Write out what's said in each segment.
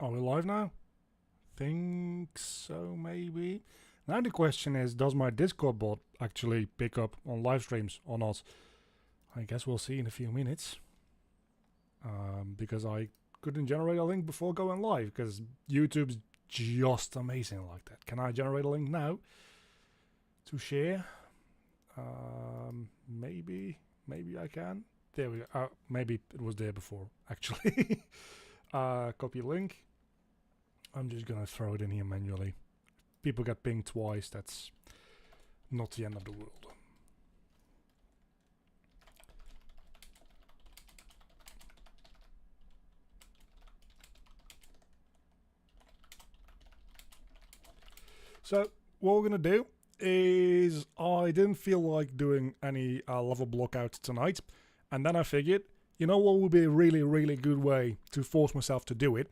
Are we live now? Think so, maybe. Now the question is, does my Discord bot actually pick up on live streams or not? I guess we'll see in a few minutes. Because I couldn't generate a link before going live, because YouTube's just amazing like that. Can I generate a link now to share? Maybe I can. There we go. Maybe it was there before, actually. Copy link. I'm just gonna throw it in here manually. People get pinged twice, that's not the end of the world. So what we're gonna do is, I didn't feel like doing any level block out tonight, and then I figured, you know what would be a really good way to force myself to do it?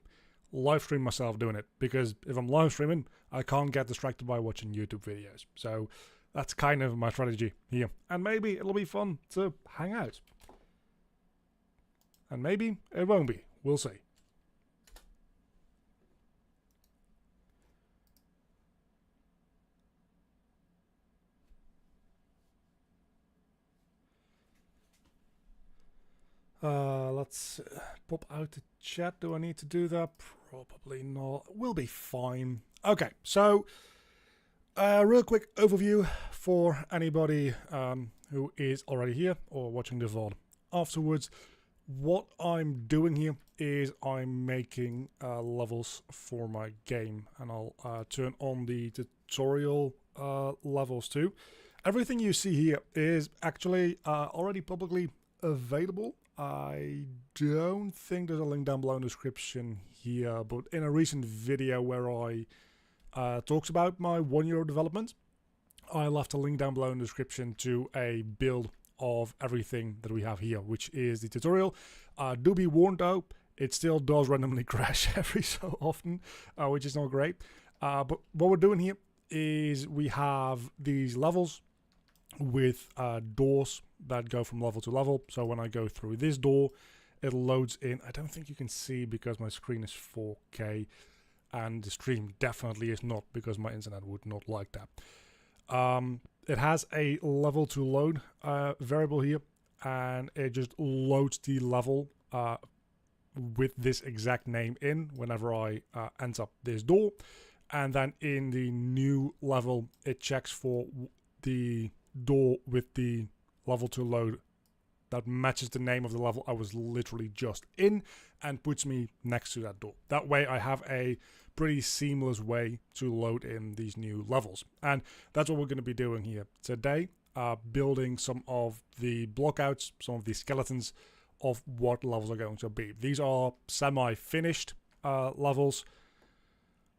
Live stream myself doing it, because if I'm live streaming, I can't get distracted by watching YouTube videos. So that's kind of my strategy here, and maybe it'll be fun to hang out, and maybe it won't be. We'll see. Let's pop out the chat. Do I need to do that? Probably not. We'll be fine. Okay, so real quick overview for anybody who is already here or watching the VOD afterwards. What I'm doing here is I'm making levels for my game, and I'll turn on the tutorial levels too. Everything you see here is actually already publicly available. I don't think there's a link down below in the description here, but in a recent video where I talked about my 1 year development, I left a link down below in the description to a build of everything that we have here, which is the tutorial. Do be warned though, it still does randomly crash every so often, which is not great. But what we're doing here is we have these levels with doors that go from level to level. So when I go through this door, it loads in. I don't think you can see because my screen is 4K, and the stream definitely is not, because my internet would not like that. It has a level to load variable here, and it just loads the level with this exact name in whenever I enter this door. And then in the new level, it checks for the door with the level to load that matches the name of the level I was literally just in, and puts me next to that door. That way I have a pretty seamless way to load in these new levels, and that's what we're going to be doing here today, building some of the blockouts, some of the skeletons of what levels are going to be. These are semi-finished levels.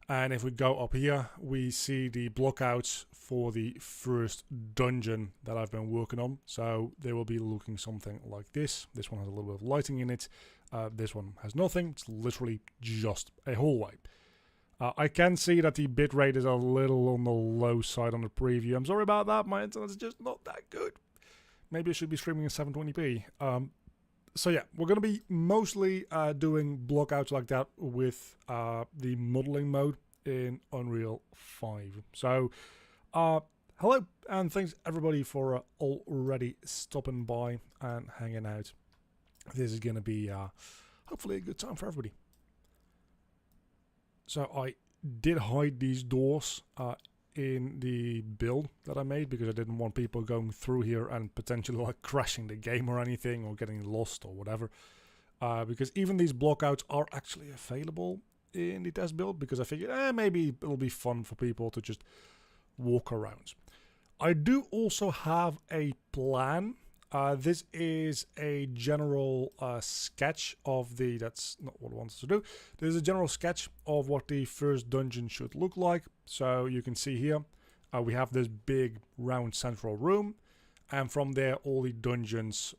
And if we go up here, we see the blockouts for the first dungeon that I've been working on. So they will be looking something like this. This one has a little bit of lighting in it. This one has nothing. It's literally just a hallway. I can see that the bitrate is a little on the low side on the preview. I'm sorry about that. My internet is just not that good. Maybe I should be streaming in 720p. So yeah, we're going to be mostly doing blockouts like that with the modeling mode in Unreal 5. So hello, and thanks everybody for already stopping by and hanging out. This is going to be hopefully a good time for everybody. So I did hide these doors in the build that I made, because I didn't want people going through here and potentially like crashing the game or anything, or getting lost or whatever, because even these blockouts are actually available in the test build, because I figured maybe it'll be fun for people to just walk around. I do also have a plan. This is a general sketch of the, that's not what I wanted to do. There's a general sketch of what the first dungeon should look like. So you can see here, we have this big round central room, and from there all the dungeons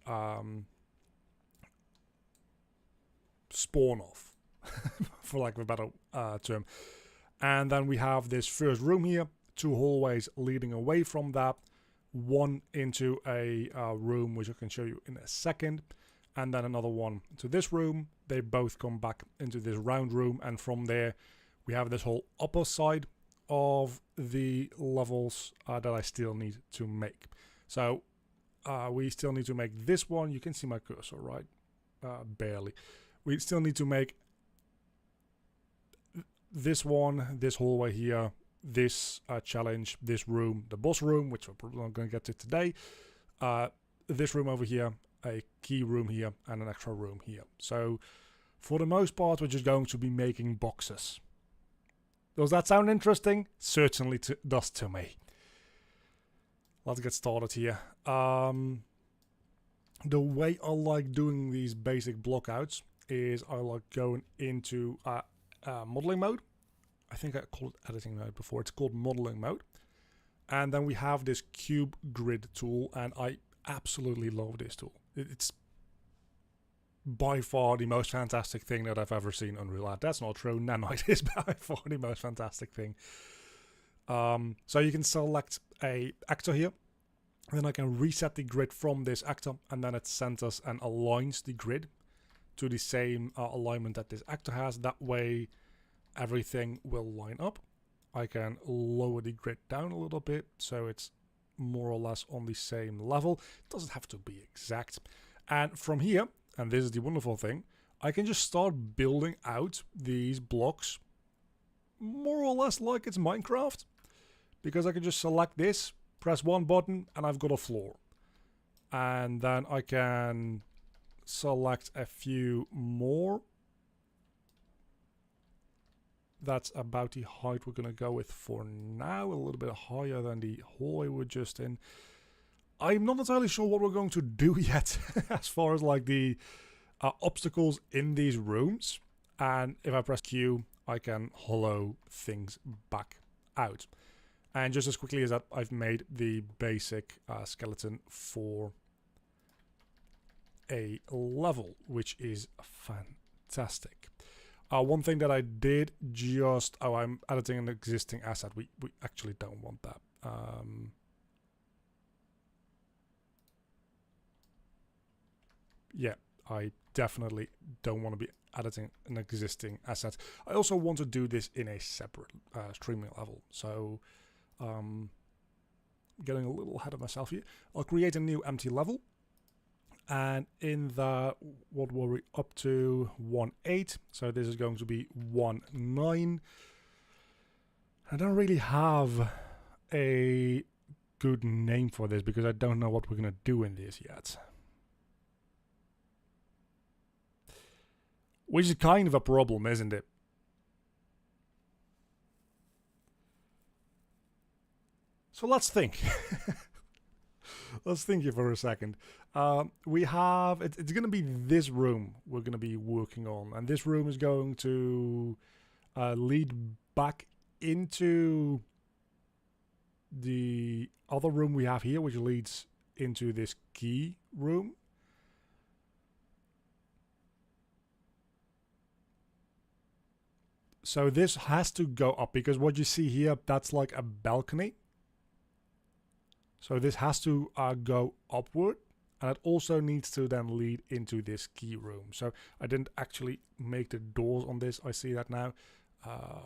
spawn off, for lack of a better term. And then we have this first room here, 2 hallways leading away from that, one into a room which I can show you in a second, and then another one to this room. They both come back into this round room, and from there we have this whole upper side of the levels that I still need to make. So we still need to make this one. You can see my cursor, right? Barely. We still need to make this one, this hallway here, this challenge, this room, the boss room, which we're probably not going to get to today, this room over here, a key room here, and an extra room here. So for the most part, we're just going to be making boxes. Does that sound interesting? Certainly does to me. Let's get started here. The way I like doing these basic blockouts is I like going into modeling mode. I think I called it editing mode before. It's called modeling mode. And then we have this cube grid tool, and I absolutely love this tool. It's by far the most fantastic thing that I've ever seen on Unreal. That's not true. Nanite is by far the most fantastic thing. So you can select a actor here, and then I can reset the grid from this actor, and then it centers and aligns the grid to the same alignment that this actor has. That way everything will line up. I can lower the grid down a little bit so it's more or less on the same level. It doesn't have to be exact. And from here, and this is the wonderful thing, I can just start building out these blocks more or less like it's Minecraft, because I can just select this, press one button, and I've got a floor. And then I can select a few more. That's about the height we're going to go with for now, a little bit higher than the hallway we're just in. I'm not entirely sure what we're going to do yet as far as like the obstacles in these rooms. And if I press Q, I can hollow things back out. And just as quickly as that, I've made the basic skeleton for a level, which is fantastic. One thing that I did just... Oh, I'm editing an existing asset. We actually don't want that. Yeah, I definitely don't want to be editing an existing asset. I also want to do this in a separate streaming level. So, getting a little ahead of myself here. I'll create a new empty level. And in the, what were we up to? 1.8. So this is going to be 1.9. I don't really have a good name for this because I don't know what we're going to do in this yet. Which is kind of a problem, isn't it? So let's think. Let's think here for a second. We have, it's going to be this room we're going to be working on. And this room is going to lead back into the other room we have here, which leads into this key room. So this has to go up because what you see here, that's like a balcony. So this has to go upward, and it also needs to then lead into this key room. So I didn't actually make the doors on this. I see that now.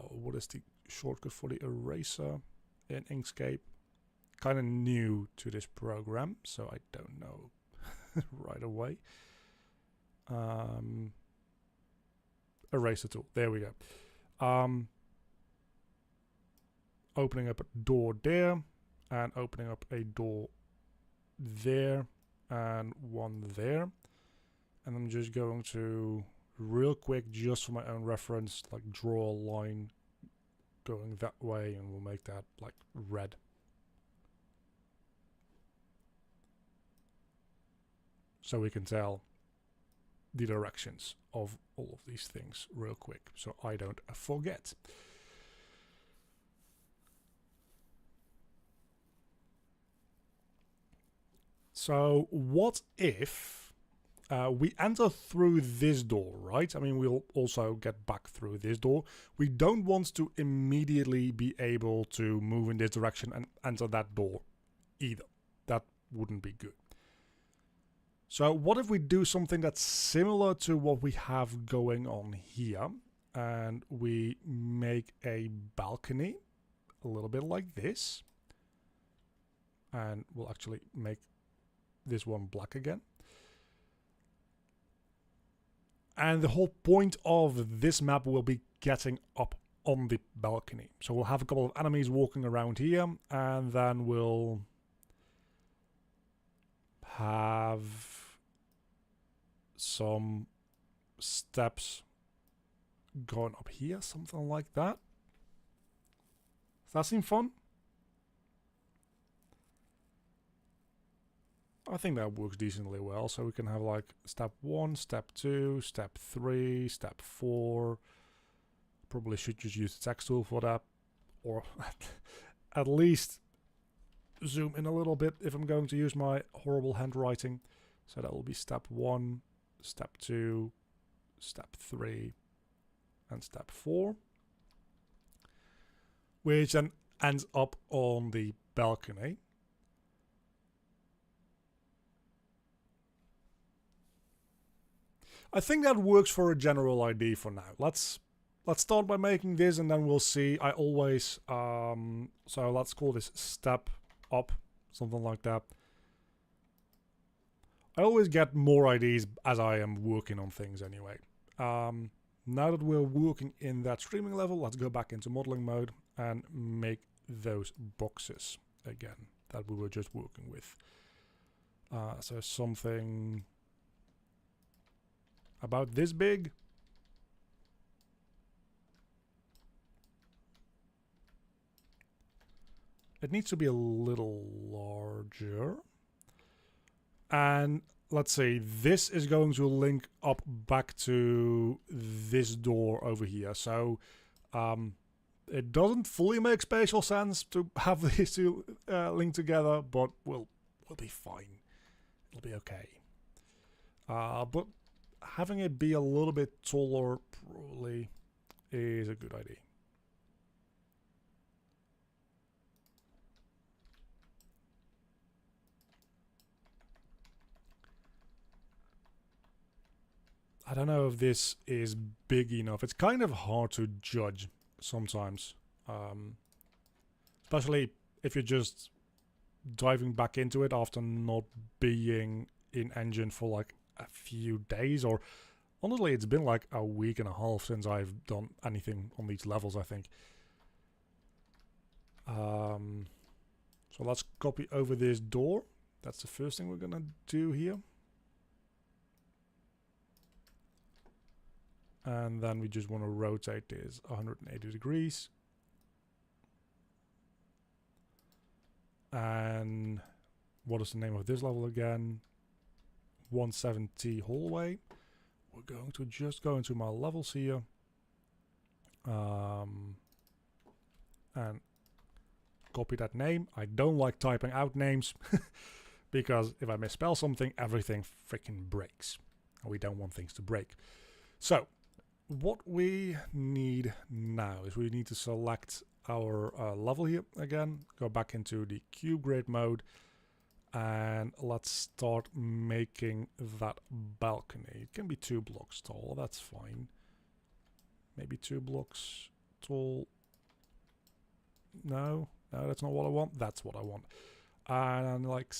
What is the shortcut for the eraser in Inkscape? Kind of new to this program, so I don't know right away. Eraser tool. There we go. Opening up a door there. And opening up a door there and one there. And I'm just going to, real quick, just for my own reference, like draw a line going that way, and we'll make that like red. So we can tell the directions of all of these things real quick, so I don't forget. So what if we enter through this door, right? I mean, we'll also get back through this door. We don't want to immediately be able to move in this direction and enter that door either. That wouldn't be good. So what if we do something that's similar to what we have going on here, and we make a balcony a little bit like this, and we'll actually make this one black again. And the whole point of this map will be getting up on the balcony. So we'll have a couple of enemies walking around here, and then we'll have some steps going up here, something like that. Does that seem fun? I think that works decently well. So we can have like step 1, step 2, step 3, step 4. Probably should just use the text tool for that, or at least zoom in a little bit if I'm going to use my horrible handwriting. So that will be step 1, step 2, step 3, and step 4, which then ends up on the balcony. I think that works for a general ID for now. Let's start by making this, and then we'll see. I always so let's call this step up, something like that. I always get more IDs as I am working on things anyway. Now that we're working in that streaming level, let's go back into modeling mode and make those boxes again that we were just working with. So something about this big. It needs to be a little larger. And let's say this is going to link up back to this door over here. So it doesn't fully make spatial sense to have these two linked together, but we'll be fine. It'll be okay. But having it be a little bit taller probably is a good idea. I don't know if this is big enough. It's kind of hard to judge sometimes. Especially if you're just diving back into it after not being in engine for like a few days, or honestly it's been like a week and a half since I've done anything on these levels, I think. So let's copy over this door. That's the first thing we're gonna do here. And then we just want to rotate this 180 degrees. And what is the name of this level again? 170 hallway. We're going to just go into my levels here. And copy that name. I don't like typing out names because if I misspell something, everything freaking breaks. And we don't want things to break. So what we need now is we need to select our level here again, go back into the cube grid mode, and let's start making that balcony. It can be 2 blocks tall, that's fine. Maybe 2 blocks tall. No, that's not what I want. That's what I want. And like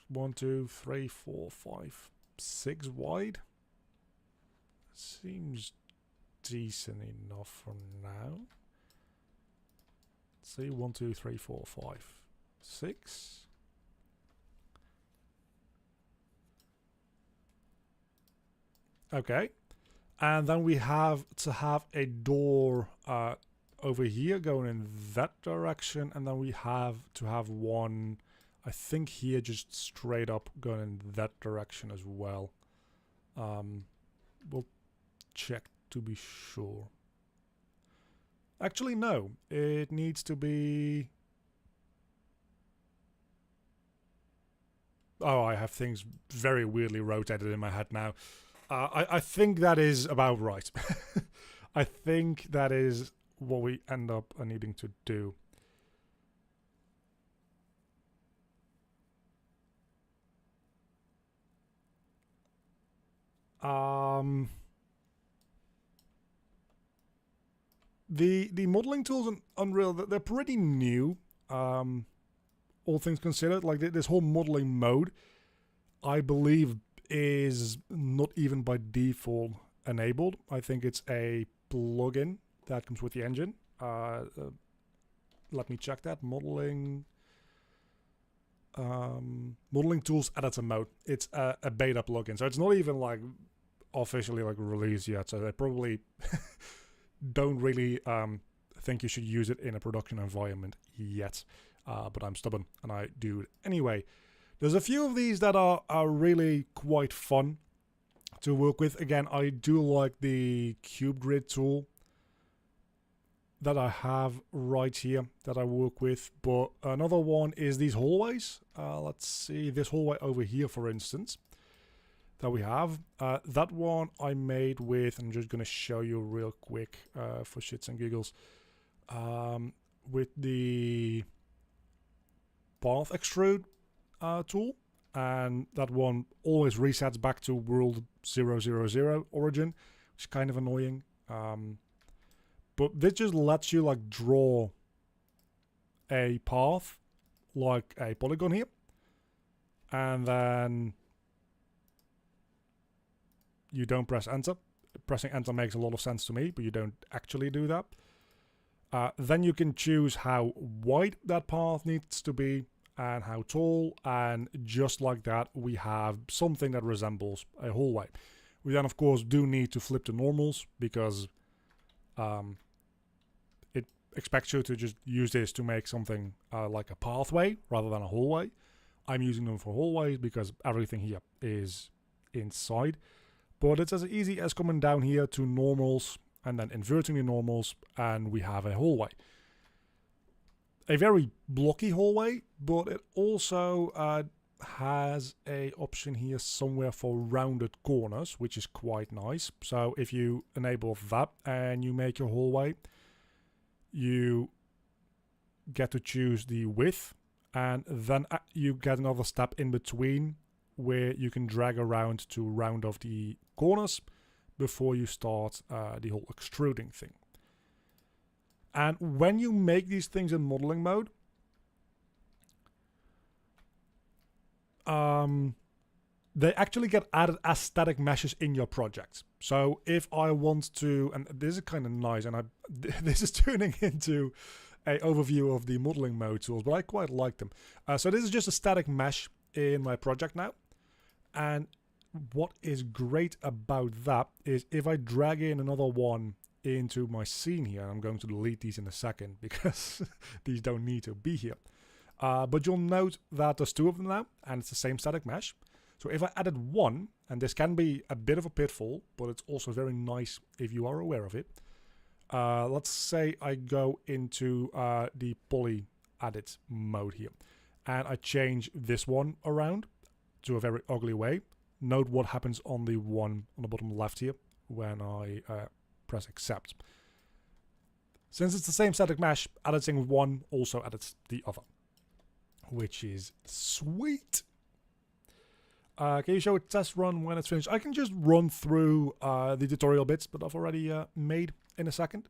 1, 2, 3, 4, 5, 6 wide. Seems decent enough for now. Let's see, 1, 2, 3, 4, 5, 6. Okay, and then we have to have a door over here going in that direction, and then we have to have one, I think here, just straight up going in that direction as well. We'll check to be sure. Actually, no. It needs to be... Oh, I have things very weirdly rotated in my head now. I think that is about right. I think that is what we end up needing to do. The modeling tools in Unreal, they're pretty new, all things considered. Like this whole modeling mode, I believe, is not even by default enabled. I think it's a plugin that comes with the engine. Let me check that. Modeling tools editor mode. It's a beta plugin, so it's not even like officially like released yet. So they probably don't really think you should use it in a production environment yet. But I'm stubborn and I do it anyway. There's a few of these that are really quite fun to work with. Again, I do like the Cube Grid tool that I have right here that I work with. But another one is these hallways. Let's see, this hallway over here, for instance, that we have. That one I made with, I'm just going to show you real quick for shits and giggles, with the path extrude tool, and that one always resets back to world 000 origin, which is kind of annoying. But this just lets you like draw a path like a polygon here, and then you don't press enter. Pressing enter makes a lot of sense to me, but you don't actually do that. Then you can choose how wide that path needs to be and how tall, and just like that we have something that resembles a hallway. We then of course do need to flip to normals, because it expects you to just use this to make something like a pathway rather than a hallway. I'm using them for hallways because everything here is inside, but it's as easy as coming down here to normals and then inverting the normals, and we have a hallway. A very blocky hallway, but it also has a option here somewhere for rounded corners, which is quite nice. So if you enable that and you make your hallway, you get to choose the width, and then you get another step in between where you can drag around to round off the corners before you start the whole extruding thing. And when you make these things in modeling mode, they actually get added as static meshes in your project. So if I want to, and this is kind of nice, and this is turning into an overview of the modeling mode tools, but I quite like them. So this is just a static mesh in my project now. And what is great about that is if I drag in another one into my scene here, I'm going to delete these in a second because these don't need to be here. But you'll note that there's two of them now, and it's the same static mesh. So if I added one, and this can be a bit of a pitfall, but it's also very nice if you are aware of it. Let's say I go into the poly edit mode here, and I change this one around to a very ugly way. Note what happens on the one on the bottom left here when I press accept. Since it's the same static mesh, editing one also edits the other, which is sweet. Can you show a test run when it's finished? I can just run through the tutorial bits that I've already made in a second.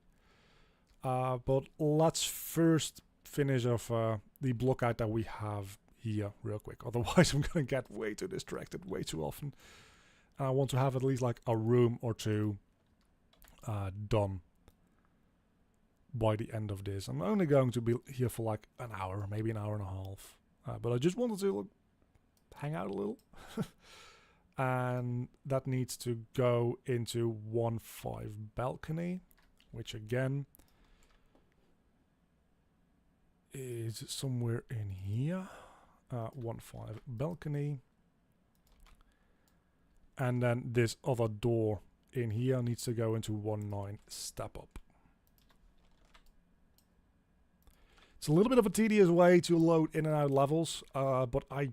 But let's first finish off the block out that we have here real quick. Otherwise I'm going to get way too distracted way too often. And I want to have at least like a room or two done by the end of this. I'm only going to be here for like an hour, maybe an hour and a half. But I just wanted to hang out a little. And that needs to go into 1.5 balcony, which again is somewhere in here. 1.5 balcony. And then this other door in here needs to go into 1.9 step up. It's a little bit of a tedious way to load in and out levels, but I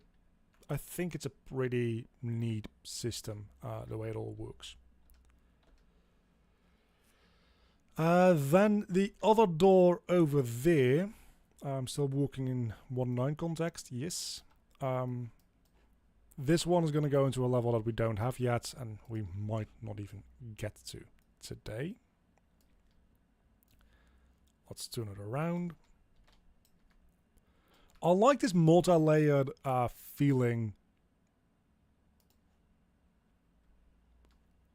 think it's a pretty neat system, the way it all works. Then the other door over there, I'm still working in 1.9 context, yes. this one is going to go into a level that we don't have yet, and we might not even get to today. Let's turn it around. I like this multi-layered feeling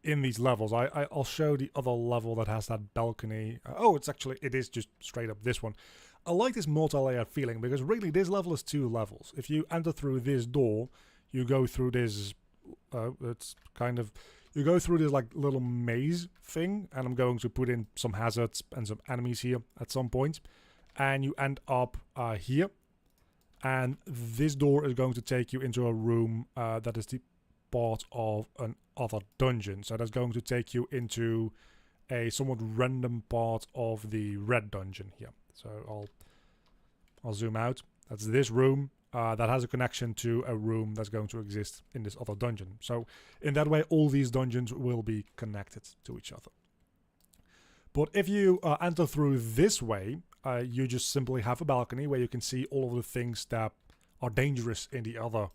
in these levels. I'll show the other level that has that balcony. It is just straight up this one. I like this multi-layered feeling because really this level is 2 levels. If you enter through this door, you go through this, you go through this like little maze thing, and I'm going to put in some hazards and some enemies here at some point, and you end up here, and this door is going to take you into a room that is the part of another dungeon. So that's going to take you into a somewhat random part of the red dungeon here. So I'll zoom out. That's this room that has a connection to a room that's going to exist in this other dungeon. So in that way, all these dungeons will be connected to each other. But if you enter through this way, you just simply have a balcony where you can see all of the things that are dangerous in the other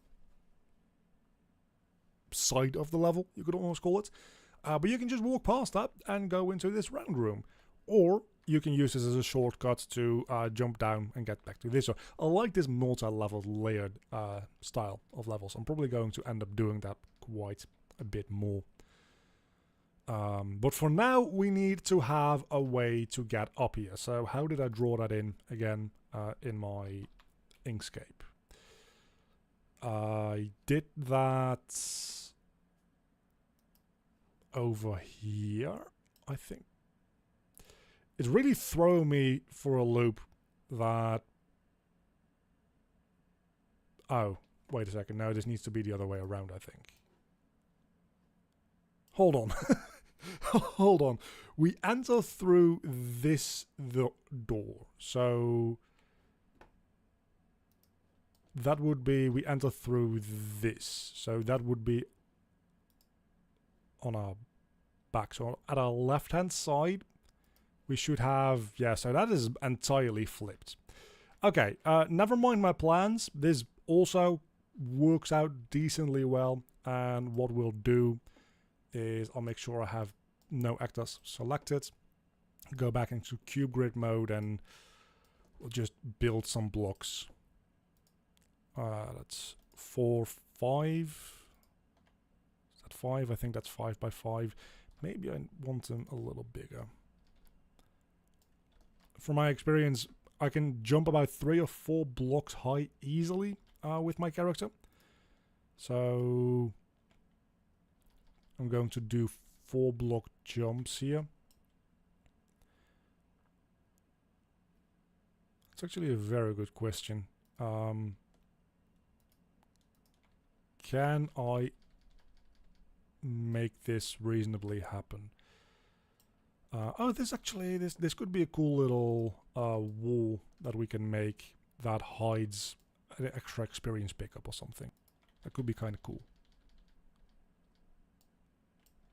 side of the level, you could almost call it. But you can just walk past that and go into this round room. Or you can use this as a shortcut to jump down and get back to this. So I like this multi-level layered style of levels. I'm probably going to end up doing that quite a bit more. But for now, we need to have a way to get up here. So how did I draw that in again in my Inkscape? I did that over here, I think. It's really throwing me for a loop that... Oh, wait a second. No, this needs to be the other way around, I think. Hold on. Hold on. We enter through the door. So that would be... We enter through this. So that would be on our back. So at our left-hand side, we should have... Yeah, so that is entirely flipped. Okay, never mind my plans. This also works out decently well. And what we'll do is I'll make sure I have no actors selected. Go back into cube grid mode and we'll just build some blocks. That's 4, 5. Is that 5? I think that's 5 by 5. Maybe I want them a little bigger. From my experience, I can jump about 3 or 4 blocks high easily with my character. So I'm going to do 4 block jumps here. It's actually a very good question. Can I make this reasonably happen? This could be a cool little wall that we can make that hides an extra experience pickup or something. That could be kind of cool.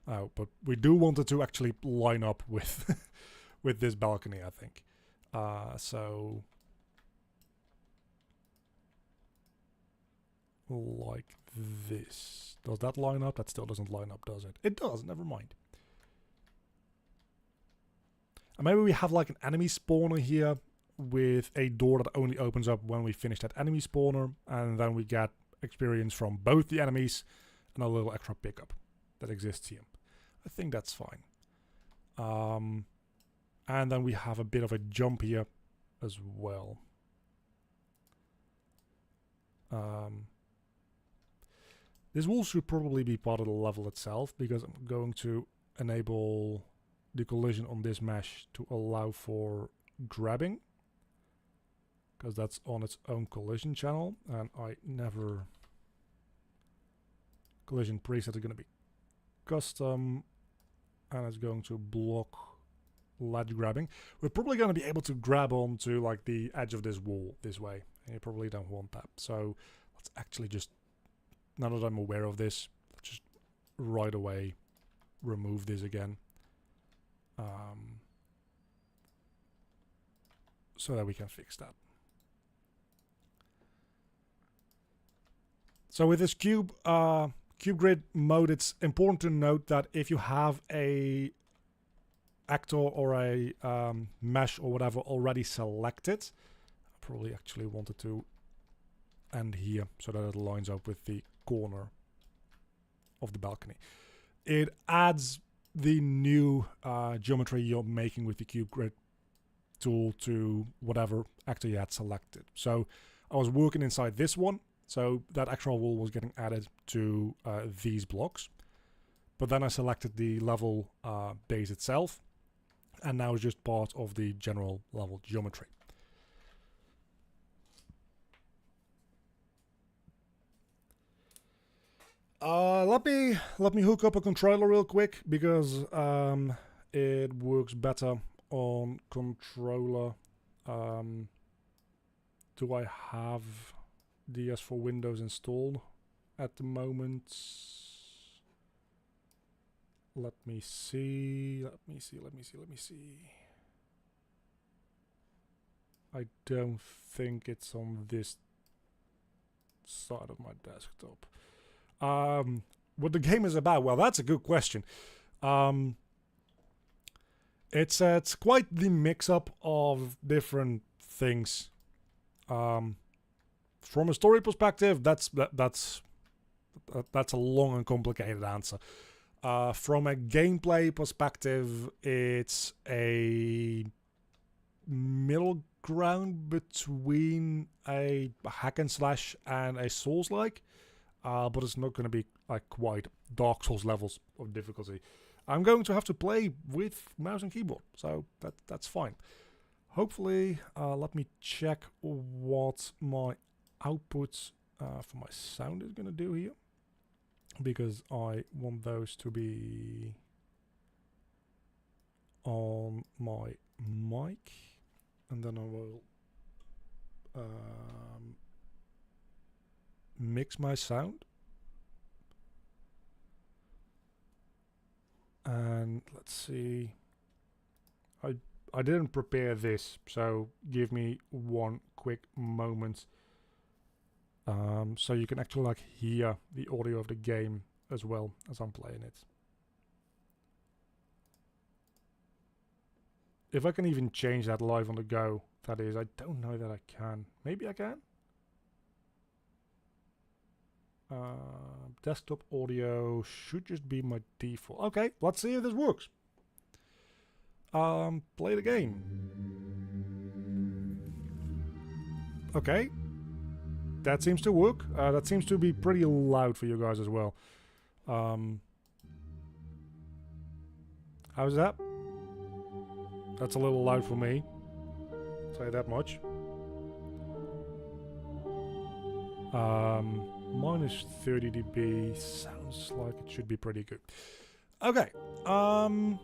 Oh, but we do want it to actually line up with with this balcony, I think. So like this. Does that line up? That still doesn't line up, does it? It does, never mind. And maybe we have like an enemy spawner here with a door that only opens up when we finish that enemy spawner, and then we get experience from both the enemies and a little extra pickup that exists here. I think that's fine. And then we have a bit of a jump here as well. This wall should probably be part of the level itself, because I'm going to enable the collision on this mesh to allow for grabbing, because that's on its own collision channel, and I never... Collision preset is going to be custom, and it's going to block ledge grabbing. We're probably going to be able to grab onto like the edge of this wall this way, and you probably don't want that. So let's actually just, now that I'm aware of this, let's just right away remove this again. So that we can fix that. So with this cube grid mode, it's important to note that if you have a actor or a mesh or whatever already selected, I probably actually wanted to end here so that it lines up with the corner of the balcony. It adds the new geometry you're making with the cube grid tool to whatever actor you had selected. So I was working inside this one, so that extra wall was getting added to these blocks. But then I selected the level base itself, and now it's just part of the general level geometry. Let me hook up a controller real quick, because it works better on controller. Do I have DS for Windows installed at the moment? Let me see. I don't think it's on this side of my desktop. What the game is about? Well, that's a good question. It's quite the mix-up of different things. From a story perspective, that's a long and complicated answer. From a gameplay perspective, it's a middle ground between a hack and slash and a Souls-like, but it's not going to be like quite Dark Souls levels of difficulty. I'm going to have to play with mouse and keyboard, so that's fine. Hopefully, let me check what my output for my sound is going to do here, because I want those to be on my mic, and then I will mix my sound. And let's see, I didn't prepare this, so give me one quick moment, so you can actually like hear the audio of the game as well as I'm playing it. If I can even change that live on the go, that is, I don't know that I can. Maybe I can? Desktop audio should just be my default. Okay, let's see if this works. Play the game. Okay. That seems to work. That seems to be pretty loud for you guys as well. How's that? That's a little loud for me. I'll say that much. Minus 30 dB sounds like it should be pretty good. Okay. F11.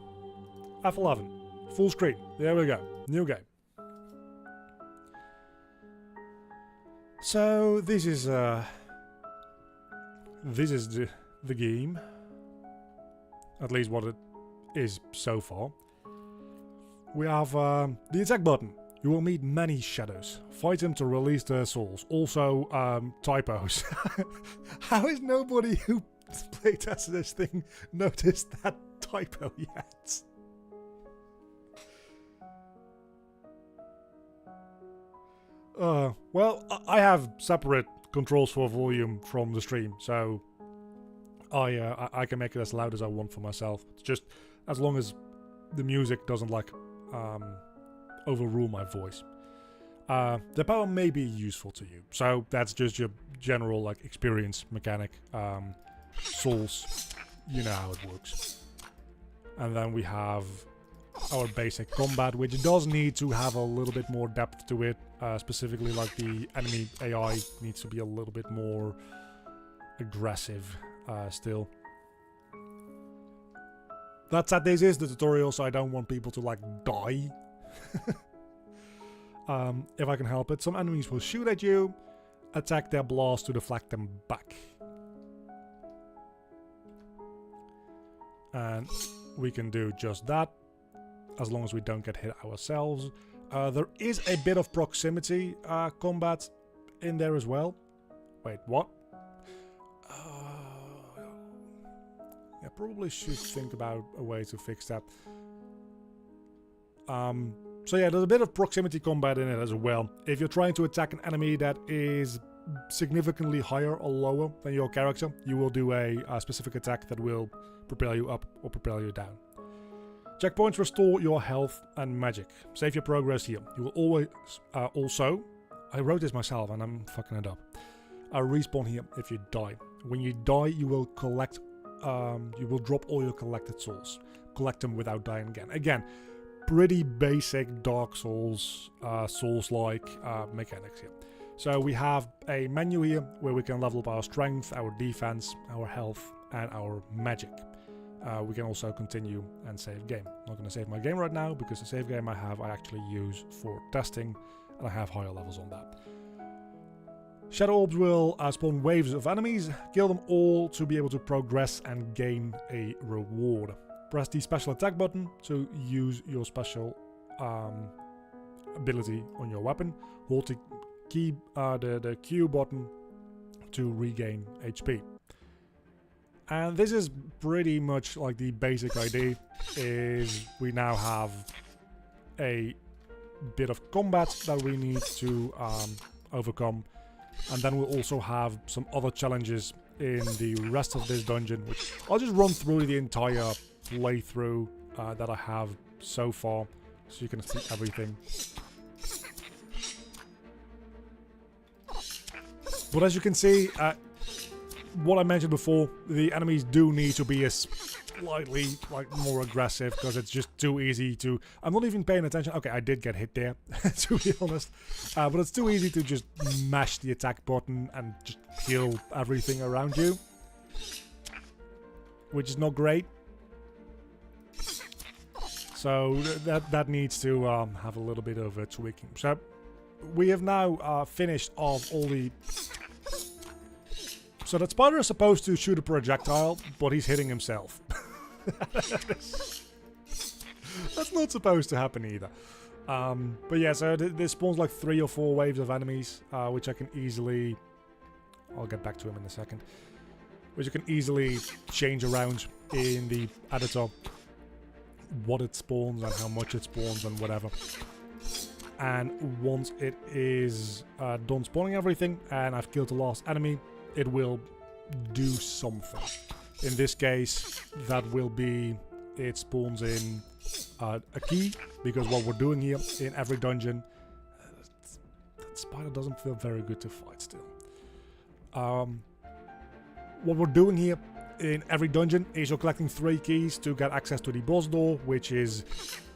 Full screen. There we go. New game. So this is the game. At least what it is so far. We have the attack button. You will meet many shadows. Fight them to release their souls. Also, typos. How has nobody who playtested this thing noticed that typo yet? Well, I have separate controls for volume from the stream, so I can make it as loud as I want for myself. It's just as long as the music doesn't like overrule my voice. The power may be useful to you, so that's just your general like experience mechanic. Souls, you know how it works. And then we have our basic combat, which does need to have a little bit more depth to it. Specifically, like the enemy AI needs to be a little bit more aggressive still. That said, this is the tutorial, so I don't want people to like die. If I can help it. Some enemies will shoot at you, attack their blast to deflect them back. And we can do just that, as long as we don't get hit ourselves. There is a bit of proximity combat in there as well. Wait, what? probably should think about a way to fix that. So yeah, there's a bit of proximity combat in it as well. If you're trying to attack an enemy that is significantly higher or lower than your character, you will do a specific attack that will propel you up or propel you down. Checkpoints restore your health and magic. Save your progress here. You will always also, I wrote this myself and I'm fucking it up. Respawn here if you die. When you die, you will collect, you will drop all your collected souls. Collect them without dying again. Again, pretty basic Dark Souls, Souls-like mechanics here. So we have a menu here where we can level up our strength, our defense, our health, and our magic. We can also continue and save game. Not going to save my game right now because the save game I actually use for testing, and I have higher levels on that. Shadow Orbs will spawn waves of enemies. Kill them all to be able to progress and gain a reward. Press the special attack button to use your special ability on your weapon. Hold the key, the Q button to regain HP. And this is pretty much like the basic idea. Is we now have a bit of combat that we need to overcome, and then we'll also have some other challenges in the rest of this dungeon, which I'll just run through the entire playthrough that I have so far, so you can see everything. But as you can see, what I mentioned before, the enemies do need to be a slightly more aggressive, because it's just too easy to... I'm not even paying attention. Okay, I did get hit there, to be honest. But it's too easy to just mash the attack button and just kill everything around you, which is not great. So that needs to have a little bit of tweaking. So we have now finished off all the... So that spider is supposed to shoot a projectile, but he's hitting himself. That's not supposed to happen either. But yeah, so this spawns like 3 or 4 waves of enemies, which I can easily... I'll get back to him in a second. Which you can easily change around in the editor. What it spawns and how much it spawns and whatever. And once it is done spawning everything and I've killed the last enemy, it will do something. In this case, that will be, it spawns in a key, because what we're doing here in every dungeon, that spider doesn't feel very good to fight still. What we're doing here in every dungeon is you're collecting 3 keys to get access to the boss door, which is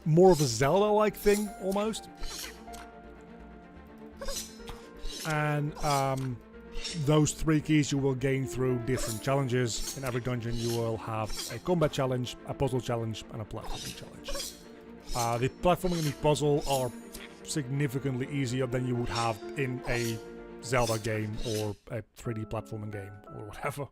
more of a Zelda-like thing, almost. And those 3 keys you will gain through different challenges. In every dungeon you will have a combat challenge, a puzzle challenge, and a platforming challenge. The platforming and the puzzle are significantly easier than you would have in a Zelda game or a 3D platforming game or whatever.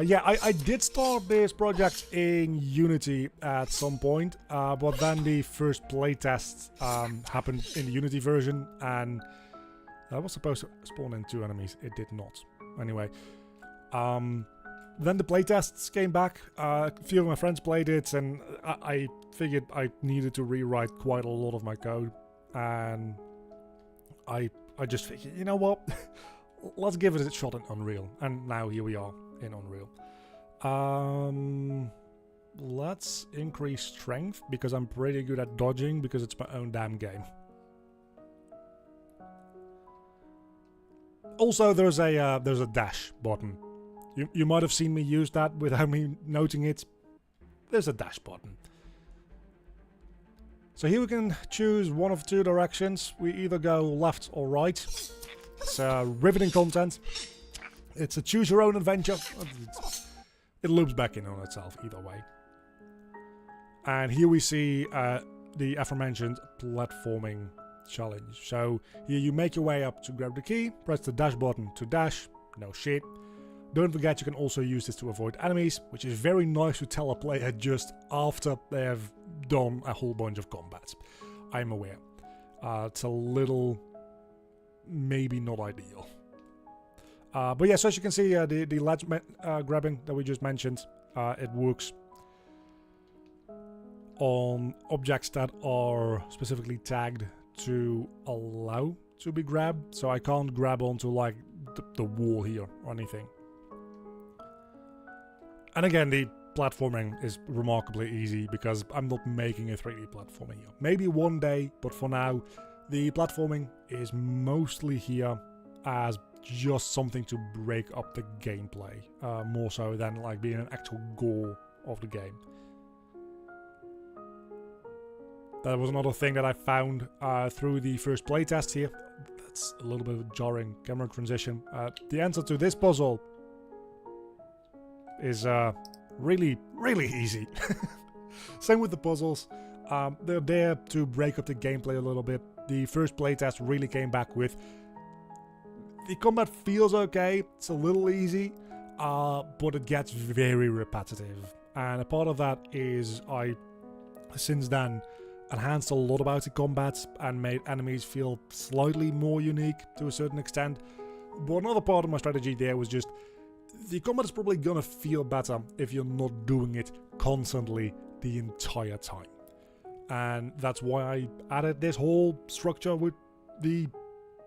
Yeah, I did start this project in Unity at some point, but then the first playtest happened in the Unity version, and that was supposed to spawn in 2 enemies. It did not. Anyway, then the playtests came back. A few of my friends played it, and I figured I needed to rewrite quite a lot of my code, and I just figured, you know what, let's give it a shot in Unreal, and now here we are in Unreal. Let's increase strength, because I'm pretty good at dodging, because it's my own damn game. Also, there's a dash button. You might have seen me use that without me noting it. There's a dash button. So here we can choose one of 2 directions. We either go left or right. It's riveting content. It's a choose your own adventure. It loops back in on itself either way. And here we see the aforementioned platforming challenge. So here you make your way up to grab the key, press the dash button to dash. No shit. Don't forget you can also use this to avoid enemies, which is very nice to tell a player just after they have done a whole bunch of combats. I'm aware. It's a little maybe not ideal. But yeah, so as you can see, the ledge grabbing that we just mentioned, it works on objects that are specifically tagged to allow to be grabbed. So I can't grab onto like the wall here or anything. And again, the platforming is remarkably easy because I'm not making a 3D platformer here. Maybe one day, but for now, the platforming is mostly here as just something to break up the gameplay, more so than like being an actual goal of the game. That was another thing that I found through the first playtest here. That's a little bit of a jarring camera transition. The answer to this puzzle is really, really easy. Same with the puzzles. They're there to break up the gameplay a little bit. The first playtest really came back with the combat feels okay, it's a little easy, but it gets very repetitive. And a part of that is I, since then, enhanced a lot about the combat and made enemies feel slightly more unique to a certain extent. But another part of my strategy there was just, the combat is probably gonna feel better if you're not doing it constantly the entire time. And that's why I added this whole structure with the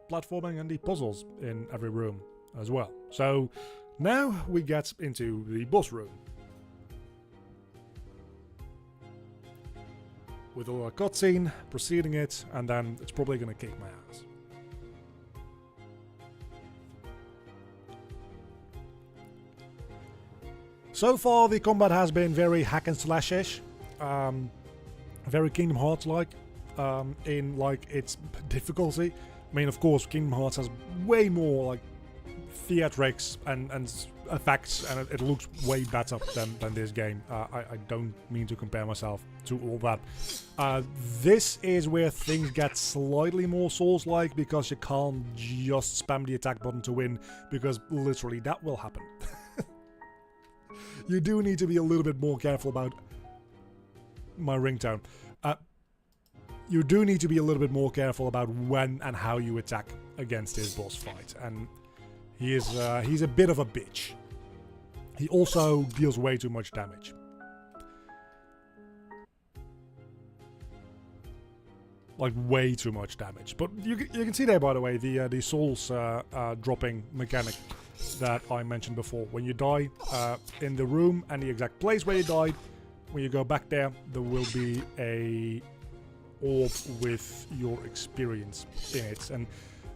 platforming and the puzzles in every room as well. So now we get into the boss room. With a little cutscene preceding it, and then it's probably gonna kick my ass. So far the combat has been very hack and slash-ish, very Kingdom Hearts-like in like its difficulty. I mean, of course, Kingdom Hearts has way more like theatrics and effects, and it looks way better than this game. I don't mean to compare myself to all that. This is where things get slightly more Souls-like, because you can't just spam the attack button to win, because literally that will happen. You do need to be a little bit more careful about my ringtone. You do need to be a little bit more careful about when and how you attack against his boss fight, and he's a bit of a bitch. He also deals way too much damage. Like way too much damage. But you can see there, by the way, the souls dropping mechanic that I mentioned before. When you die in the room and the exact place where you died, when you go back there will be a orb with your experience in it. And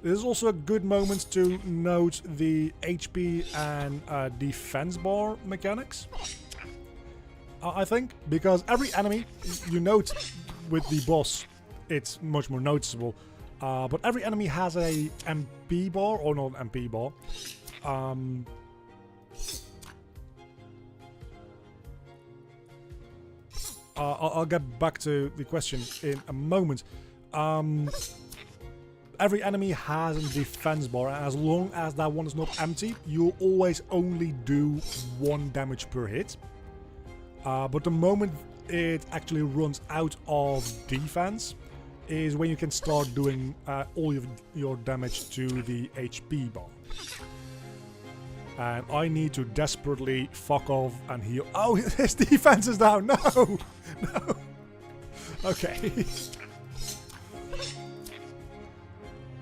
there's also a good moment to note the HP and defense bar mechanics, I think, because every enemy, you note with the boss, it's much more noticeable, but every enemy has a MP bar, or not MP bar. I'll get back to the question in a moment. Every enemy has a defense bar, and as long as that one is not empty, you'll always only do 1 damage per hit. But the moment it actually runs out of defense is when you can start doing all of your damage to the HP bar. And I need to desperately fuck off and heal. Oh, his defense is down. No! No! Okay.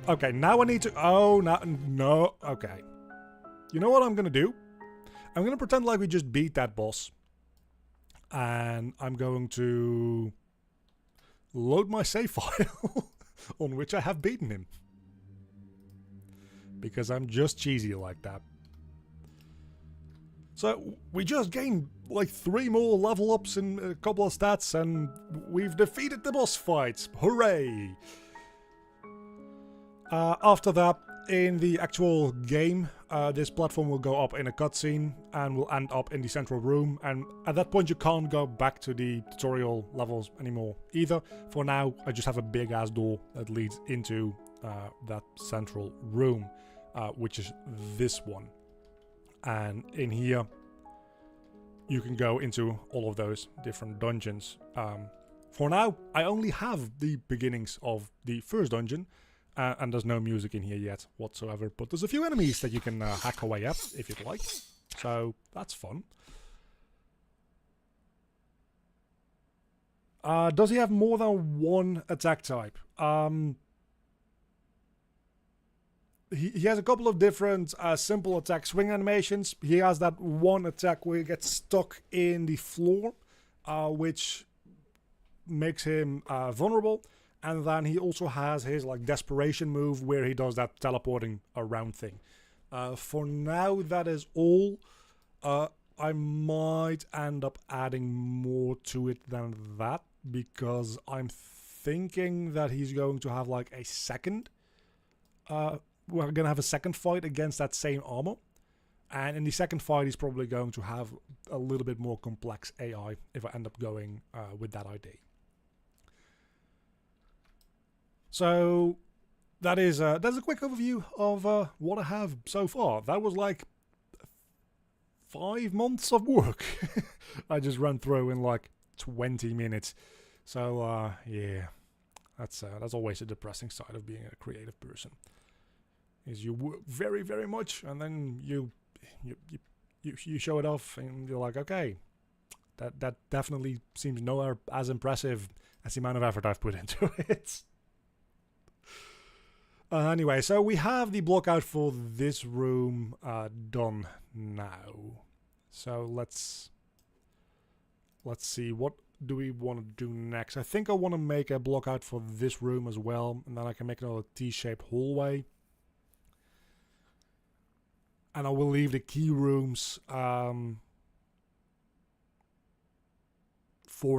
Okay, now I need to... Oh, no. Okay. You know what I'm gonna do? I'm gonna pretend like we just beat that boss. And I'm going to load my save file on which I have beaten him. Because I'm just cheesy like that. So, we just gained like 3 more level ups and a couple of stats, and we've defeated the boss fight. Hooray! After that, in the actual game, this platform will go up in a cutscene and will end up in the central room, and at that point you can't go back to the tutorial levels anymore either. For now, I just have a big ass door that leads into that central room, which is this one. And in here, you can go into all of those different dungeons. For now, I only have the beginnings of the first dungeon, And there's no music in here yet whatsoever. But there's a few enemies that you can hack away at if you'd like. So that's fun. Does he have more than one attack type? He has a couple of different simple attack swing animations. He has that one attack where he gets stuck in the floor, which makes him vulnerable. And then he also has his like desperation move where he does that teleporting around thing. For now, that is all. I might end up adding more to it than that, because I'm thinking that he's going to have like a second. We're going to have a second fight against that same armor. And in the second fight, he's probably going to have a little bit more complex AI if I end up going with that ID. So that's a quick overview of what I have so far. That was like 5 months of work. I just ran through in like 20 minutes. So yeah, that's always a depressing side of being a creative person. Is you work very, very much, and then you show it off, and you're like, okay, that definitely seems nowhere as impressive as the amount of effort I've put into it. Anyway, so we have the block out for this room done now. So let's see, what do we want to do next? I think I want to make a block out for this room as well, and then I can make another T-shaped hallway. And I will leave the key rooms for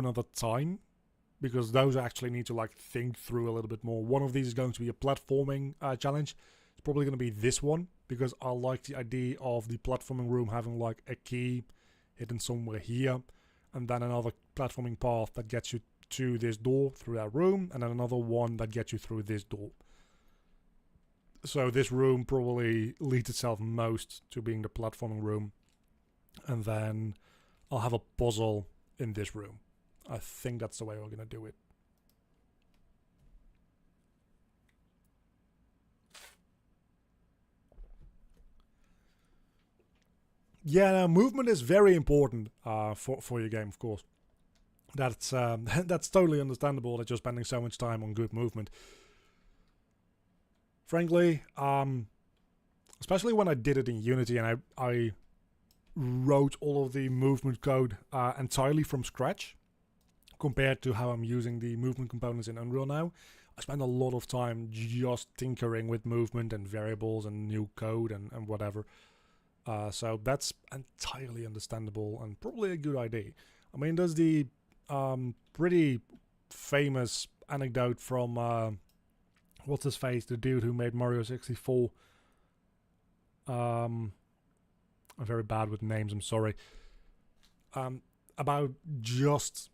another time, because those I actually need to like think through a little bit more. One of these is going to be a platforming challenge. It's probably going to be this one, because I like the idea of the platforming room having like a key hidden somewhere here, and then another platforming path that gets you to this door through that room, and then another one that gets you through this door. So this room probably leads itself most to being the platforming room, and then I'll have a puzzle in this room. I think that's the way we're going to do it. Yeah, no, movement is very important for your game, of course. That's that's totally understandable that you're spending so much time on good movement. Frankly, especially when I did it in Unity and I wrote all of the movement code entirely from scratch, compared to how I'm using the movement components in Unreal now, I spend a lot of time just tinkering with movement and variables and new code and whatever. So that's entirely understandable and probably a good idea. I mean, there's the pretty famous anecdote from what's his face, the dude who made Mario 64. I'm very bad with names, I'm sorry. About just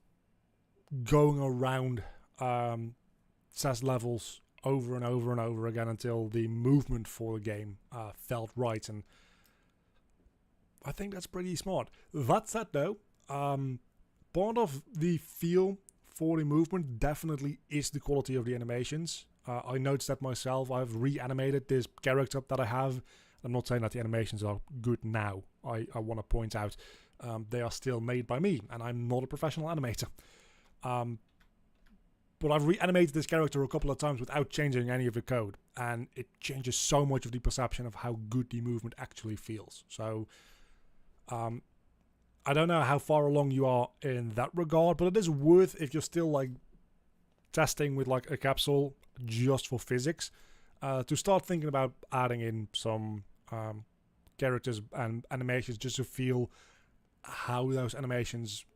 going around test levels over and over and over again until the movement for the game felt right, and I think that's pretty smart. That said though, part of the feel for the movement definitely is the quality of the animations. I noticed that myself. I've reanimated this character that I have. I'm not saying that the animations are good now. I want to point out they are still made by me, and I'm not a professional animator. But I've reanimated this character a couple of times without changing any of the code, and it changes so much of the perception of how good the movement actually feels. So I don't know how far along you are in that regard, but it is worth, if you're still like testing with like a capsule just for physics, to start thinking about adding in some characters and animations just to feel how those animations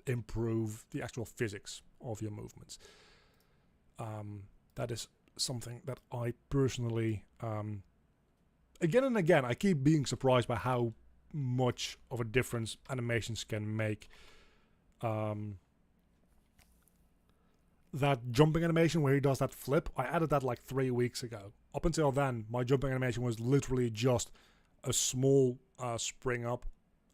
improve the actual physics of your movements. That is something that I personally, again and again, I keep being surprised by how much of a difference animations can make. That jumping animation where he does that flip, I added that like 3 weeks ago. Up until then, my jumping animation was literally just a small spring up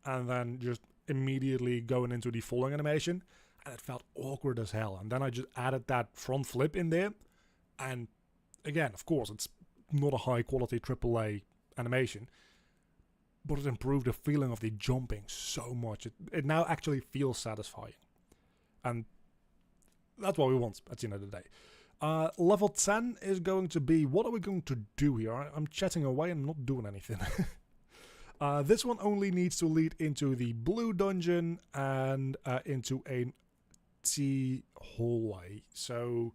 and then just immediately going into the falling animation, and it felt awkward as hell. And then I just added that front flip in there, and again, of course, it's not a high quality AAA animation, but it improved the feeling of the jumping so much. It now actually feels satisfying. And that's what we want at the end of the day. Level 10 is going to be, what are we going to do here? I'm chatting away and not doing anything. This one only needs to lead into the blue dungeon and into a T hallway. So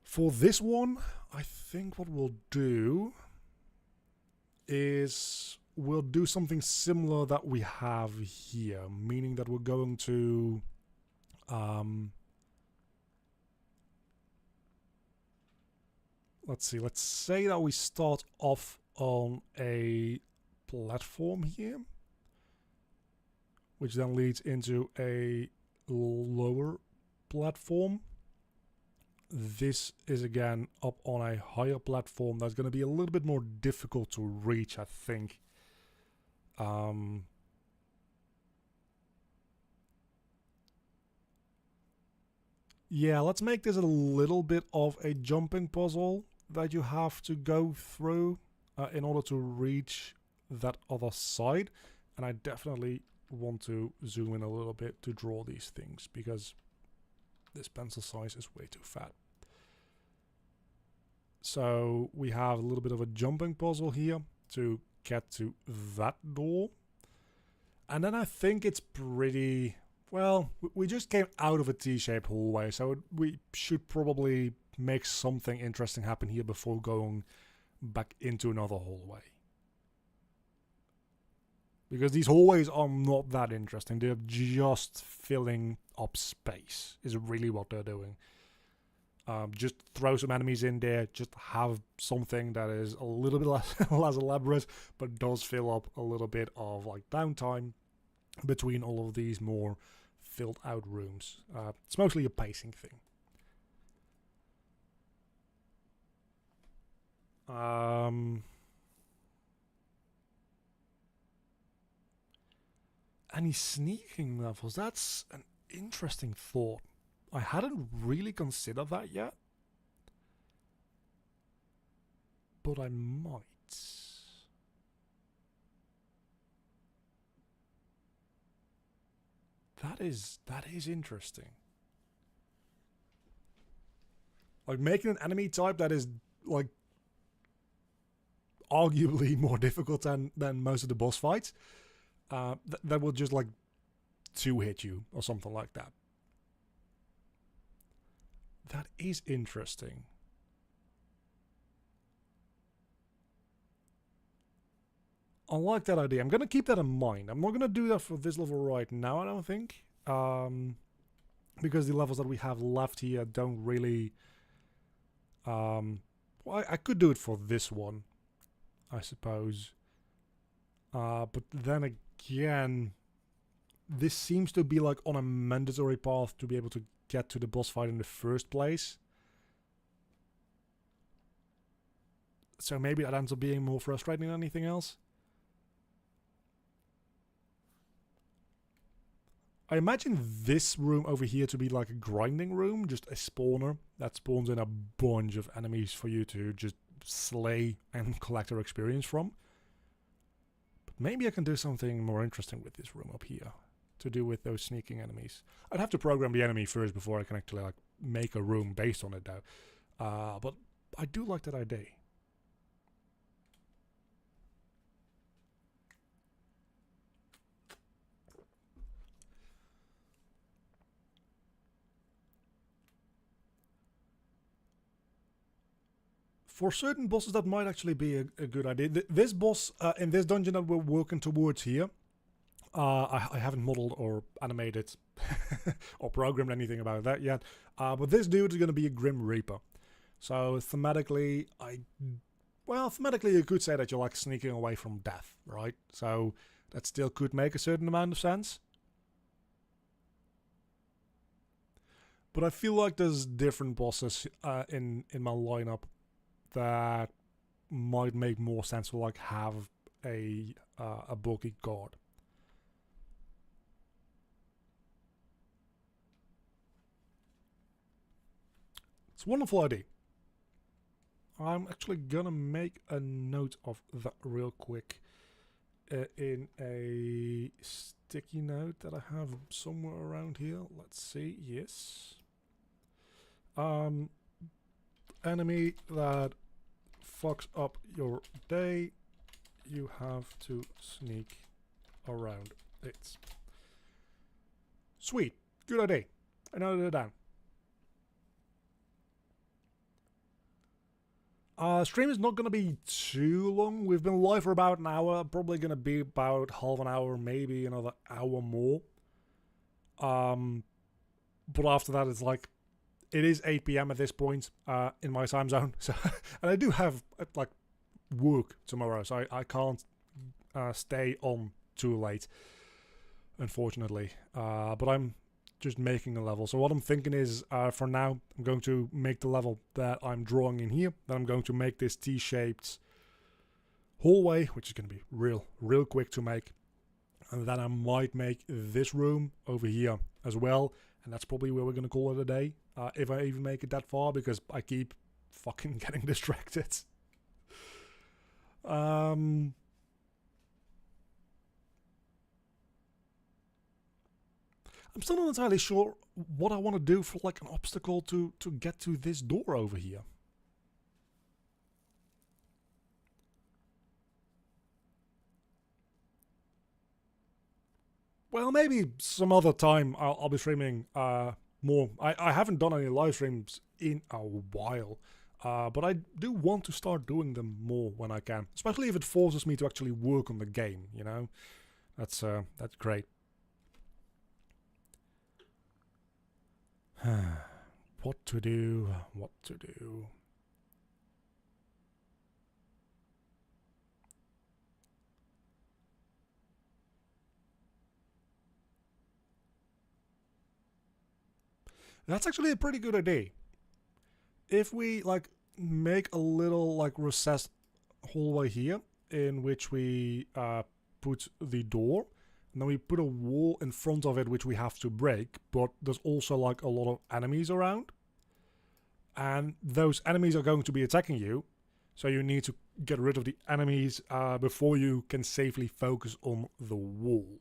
for this one, I think what we'll do is we'll do something similar that we have here, meaning that we're going to let's see, let's say that we start off on a platform here, which then leads into a lower platform. This is again up on a higher platform that's going to be a little bit more difficult to reach, I think. Yeah, let's make this a little bit of a jumping puzzle that you have to go through in order to reach that other side. And I definitely want to zoom in a little bit to draw these things because this pencil size is way too fat. So we have a little bit of a jumping puzzle here to get to that door. And then I think it's pretty... Well, we just came out of a T-shaped hallway, so we should probably make something interesting happen here before going back into another hallway. Because these hallways are not that interesting. They're just filling up space, is really what they're doing. Just throw some enemies in there, just have something that is a little bit less elaborate, but does fill up a little bit of like downtime between all of these more filled out rooms. It's mostly a pacing thing. Any sneaking levels? That's an interesting thought. I hadn't really considered that yet, but I might. That is interesting. Like making an enemy type that is like arguably more difficult than most of the boss fights. That will just like two-hit you or something like that. That is interesting. I like that idea. I'm going to keep that in mind. I'm not going to do that for this level right now, I don't think. Because the levels that we have left here don't really... well, I could do it for this one, I suppose. But then again, this seems to be like on a mandatory path to be able to get to the boss fight in the first place. So maybe that ends up being more frustrating than anything else. I imagine this room over here to be like a grinding room, just a spawner that spawns in a bunch of enemies for you to just slay and collect your experience from. But maybe I can do something more interesting with this room up here to do with those sneaking enemies. I'd have to program the enemy first before I can actually like make a room based on it though. But I do like that idea. For certain bosses, that might actually be a good idea. This boss in this dungeon that we're working towards here, I haven't modeled or animated or programmed anything about that yet. But this dude is going to be a Grim Reaper. So thematically, thematically you could say that you're like sneaking away from death, right? So that still could make a certain amount of sense. But I feel like there's different bosses in my lineup that might make more sense to like have a bulky guard. It's a wonderful idea. I'm actually gonna make a note of that real quick in a sticky note that I have somewhere around here. Let's see. Yes. Enemy that fucks up your day, you have to sneak around it. Sweet. Good idea. I noted it down. Stream is not going to be too long. We've been live for about an hour. Probably going to be about half an hour, maybe another hour more. But after that, it's like, it is 8 p.m. at this point in my time zone. So, and I do have like work tomorrow, so I can't stay on too late, unfortunately. But I'm just making a level. So what I'm thinking is, for now, I'm going to make the level that I'm drawing in here. Then I'm going to make this T-shaped hallway, which is going to be real quick to make. And then I might make this room over here as well. And that's probably where we're going to call it a day. If I even make it that far, because I keep fucking getting distracted. I'm still not entirely sure what I want to do for like an obstacle to get to this door over here. Well, maybe some other time I'll be streaming more. I haven't done any live streams in a while, but I do want to start doing them more when I can, especially if it forces me to actually work on the game. You know, that's great. What to do? What to do? That's actually a pretty good idea. If we like make a little like recessed hallway here in which we put the door, and then we put a wall in front of it which we have to break, but there's also like a lot of enemies around, and those enemies are going to be attacking you, so you need to get rid of the enemies before you can safely focus on the wall.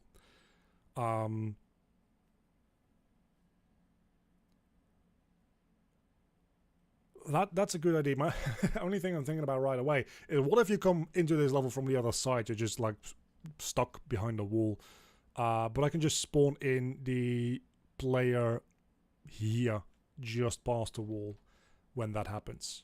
That's a good idea. My only thing I'm thinking about right away is, what if you come into this level from the other side? You're just like stuck behind the wall. But I can just spawn in the player here, just past the wall, when that happens.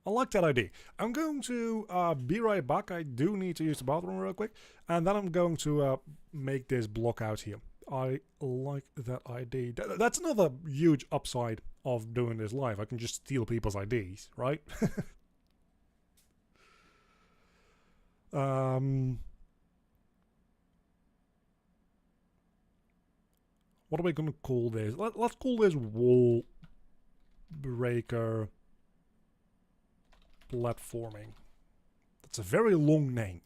I like that idea. I'm going to be right back. I do need to use the bathroom real quick, and then I'm going to make this block out here. I like that idea. That's another huge upside of doing this live. I can just steal people's IDs, right? What are we going to call this? Let's call this wall breaker platforming. That's a very long name.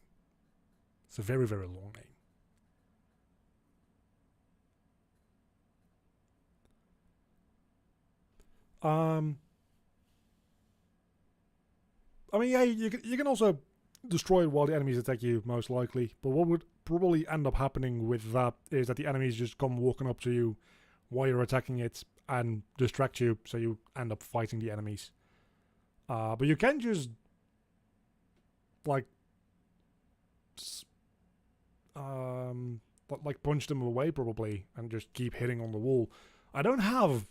It's a very long name. I mean, yeah, you can also destroy it while the enemies attack you, most likely. But what would probably end up happening with that is that the enemies just come walking up to you while you're attacking it and distract you, so you end up fighting the enemies. But you can just like punch them away probably and just keep hitting on the wall. I don't have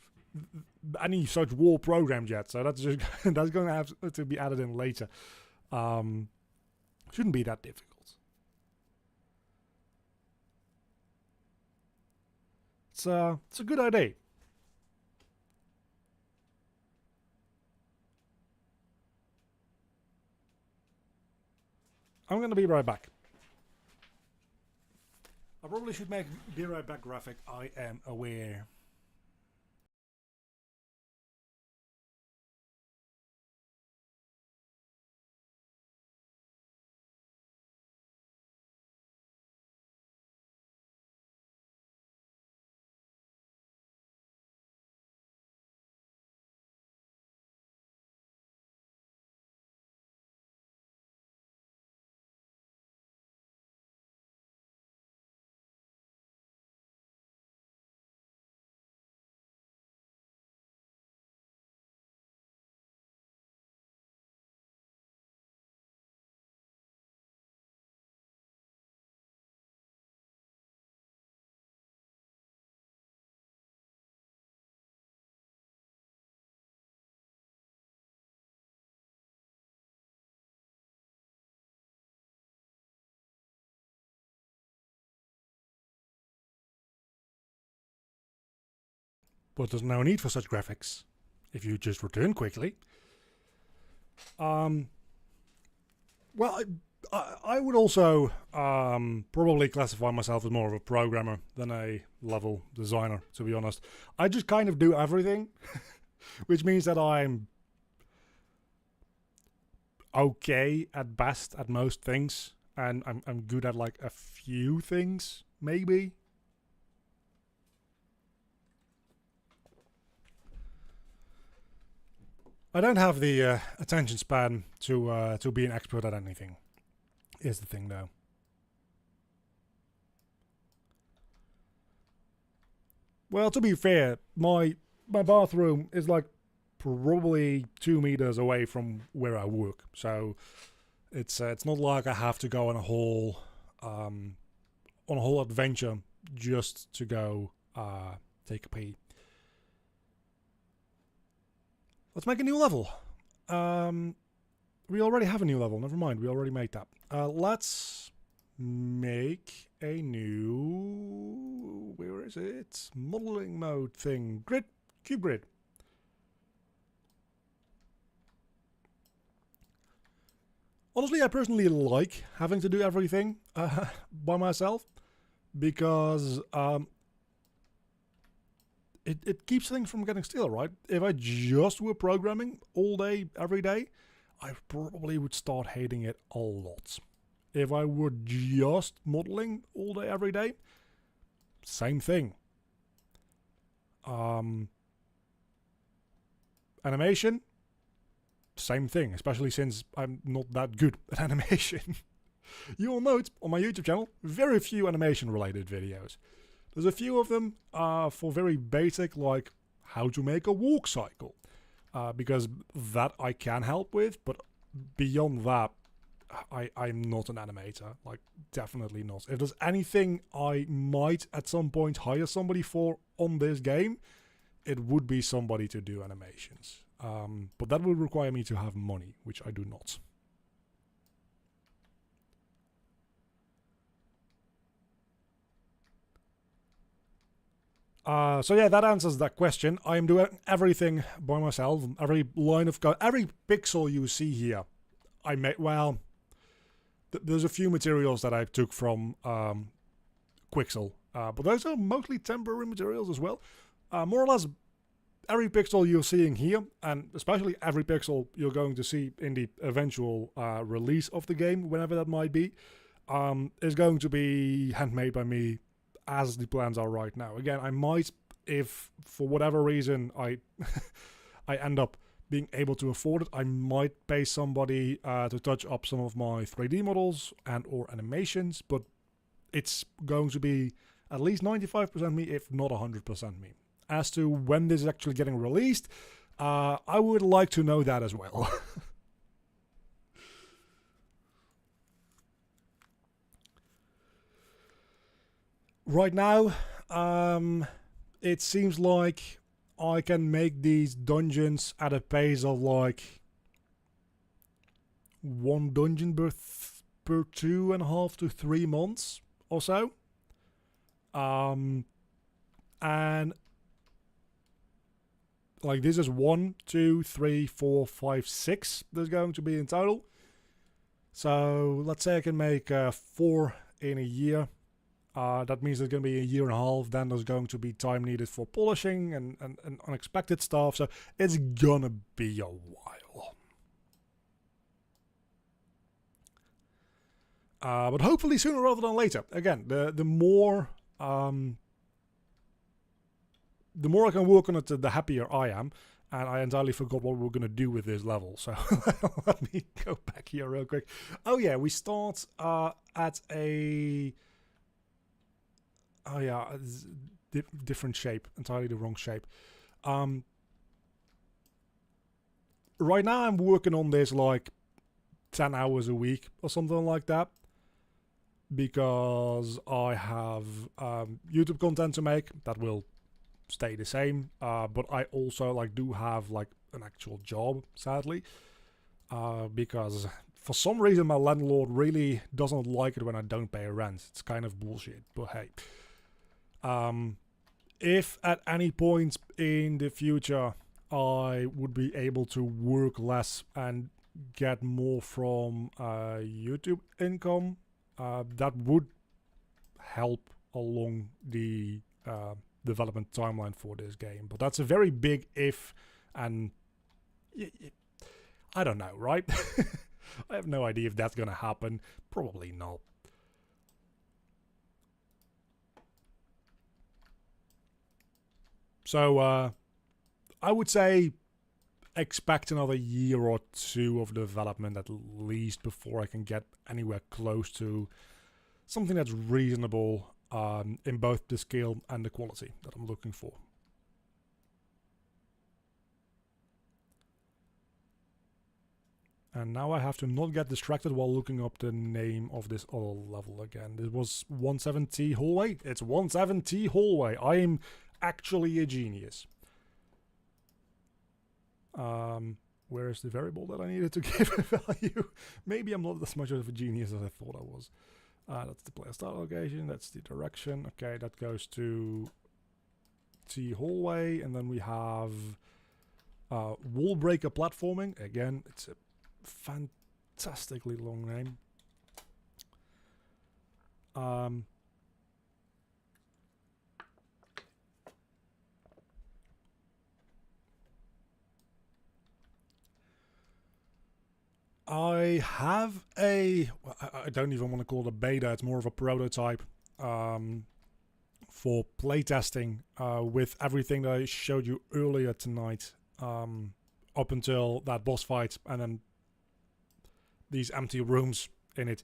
any such wall programmed yet, so that's just that's going to have to be added in later. Shouldn't be that difficult. It's a good idea. I'm going to be right back. I probably should make be right back graphic. I am aware. but there's no need for such graphics if you just return quickly. Well, I would also probably classify myself as more of a programmer than a level designer, to be honest. I just kind of do everything, which means that I'm okay at best at most things, and I'm good at like a few things, maybe. I don't have the attention span to be an expert at anything. Is the thing, though. Well, to be fair, my bathroom is like probably 2 meters away from where I work, so it's not like I have to go on a whole adventure just to go take a pee. Let's make a new level. We already have a new level. Never mind. We already made that. Let's make a new... Where is it? Modeling mode thing. Grid. Cube grid. Honestly, I personally like having to do everything by myself because it keeps things from getting stale, right? If I just were programming all day, every day, I probably would start hating it a lot. If I were just modeling all day, every day, same thing. Animation, same thing, especially since I'm not that good at animation. You'll note on my YouTube channel, very few animation related videos. There's a few of them for very basic, like how to make a walk cycle. Because that I can help with, but beyond that, I'm not an animator. Like, definitely not. If there's anything I might at some point hire somebody for on this game, it would be somebody to do animations. But that would require me to have money, which I do not. So yeah, that answers that question. I am doing everything by myself. Every line of code, every pixel you see here, I made. Well, there's a few materials that I took from Quixel, but those are mostly temporary materials as well. More or less, every pixel you're seeing here, and especially every pixel you're going to see in the eventual release of the game, whenever that might be, is going to be handmade by me. As the plans are right now. Again, I might, if for whatever reason I I end up being able to afford it, I might pay somebody to touch up some of my 3D models and or animations, but it's going to be at least 95% me, if not 100% me. As to when this is actually getting released, I would like to know that as well. Right now, it seems like I can make these dungeons at a pace of like 1 dungeon per 2.5 to 3 months or so. And like this is 1, 2, 3, 4, 5, 6 there's going to be in total. So let's say I can make 4 in a year. That means there's going to be a 1.5 years. Then there's going to be time needed for polishing and unexpected stuff. So it's gonna be a while. But hopefully sooner rather than later. Again, the more I can work on it, the happier I am. And I entirely forgot what we're going to do with this level. So let me go back here real quick. Oh yeah, we start at a... Oh yeah, different shape, entirely the wrong shape. Right now I'm working on this like 10 hours a week or something like that, because I have YouTube content to make that will stay the same, but I also like do have like an actual job, sadly, because for some reason my landlord really doesn't like it when I don't pay rent. It's kind of bullshit, but hey. if at any point in the future I would be able to work less and get more from YouTube income, that would help along the development timeline for this game. But that's a very big if, and I don't know, right? I have no idea if that's gonna happen. Probably not. So I would say expect another year or two of development at least before I can get anywhere close to something that's reasonable in both the scale and the quality that I'm looking for. And now I have to not get distracted while looking up the name of this other level again. This was 17T Hallway. It's 17T Hallway. I am actually a genius. Where is the variable that I needed to give a value? Maybe I'm not as much of a genius as I thought I was. That's the player start location. That's the direction. Okay, that goes to T Hallway. And then we have Wall Breaker Platforming. Again, it's a fantastically long name. I have a, I don't even want to call it a beta, it's more of a prototype for playtesting with everything that I showed you earlier tonight up until that boss fight, and then these empty rooms in it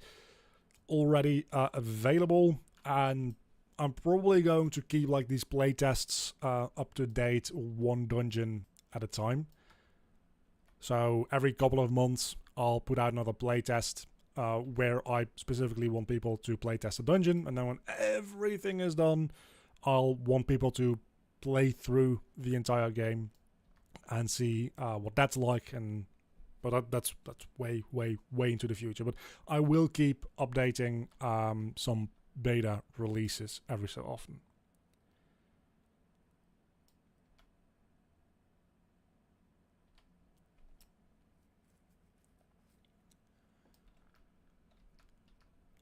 already available. And I'm probably going to keep like these playtests up to date, one dungeon at a time. So every couple of months I'll put out another playtest where I specifically want people to playtest a dungeon, and then when everything is done, I'll want people to play through the entire game and see what that's like. And but that's way into the future. But I will keep updating some beta releases every so often.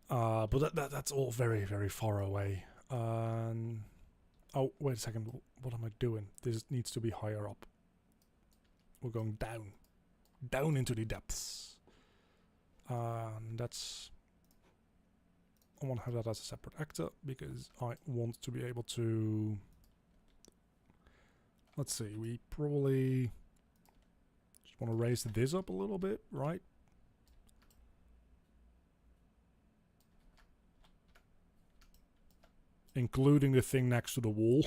But that's all very far away. Oh, wait a second. What am I doing? This needs to be higher up. We're going down into the depths. That's. I want to have that as a separate actor because I want to be able to. Let's see. We probably just want to raise this up a little bit, right? Including the thing next to the wall.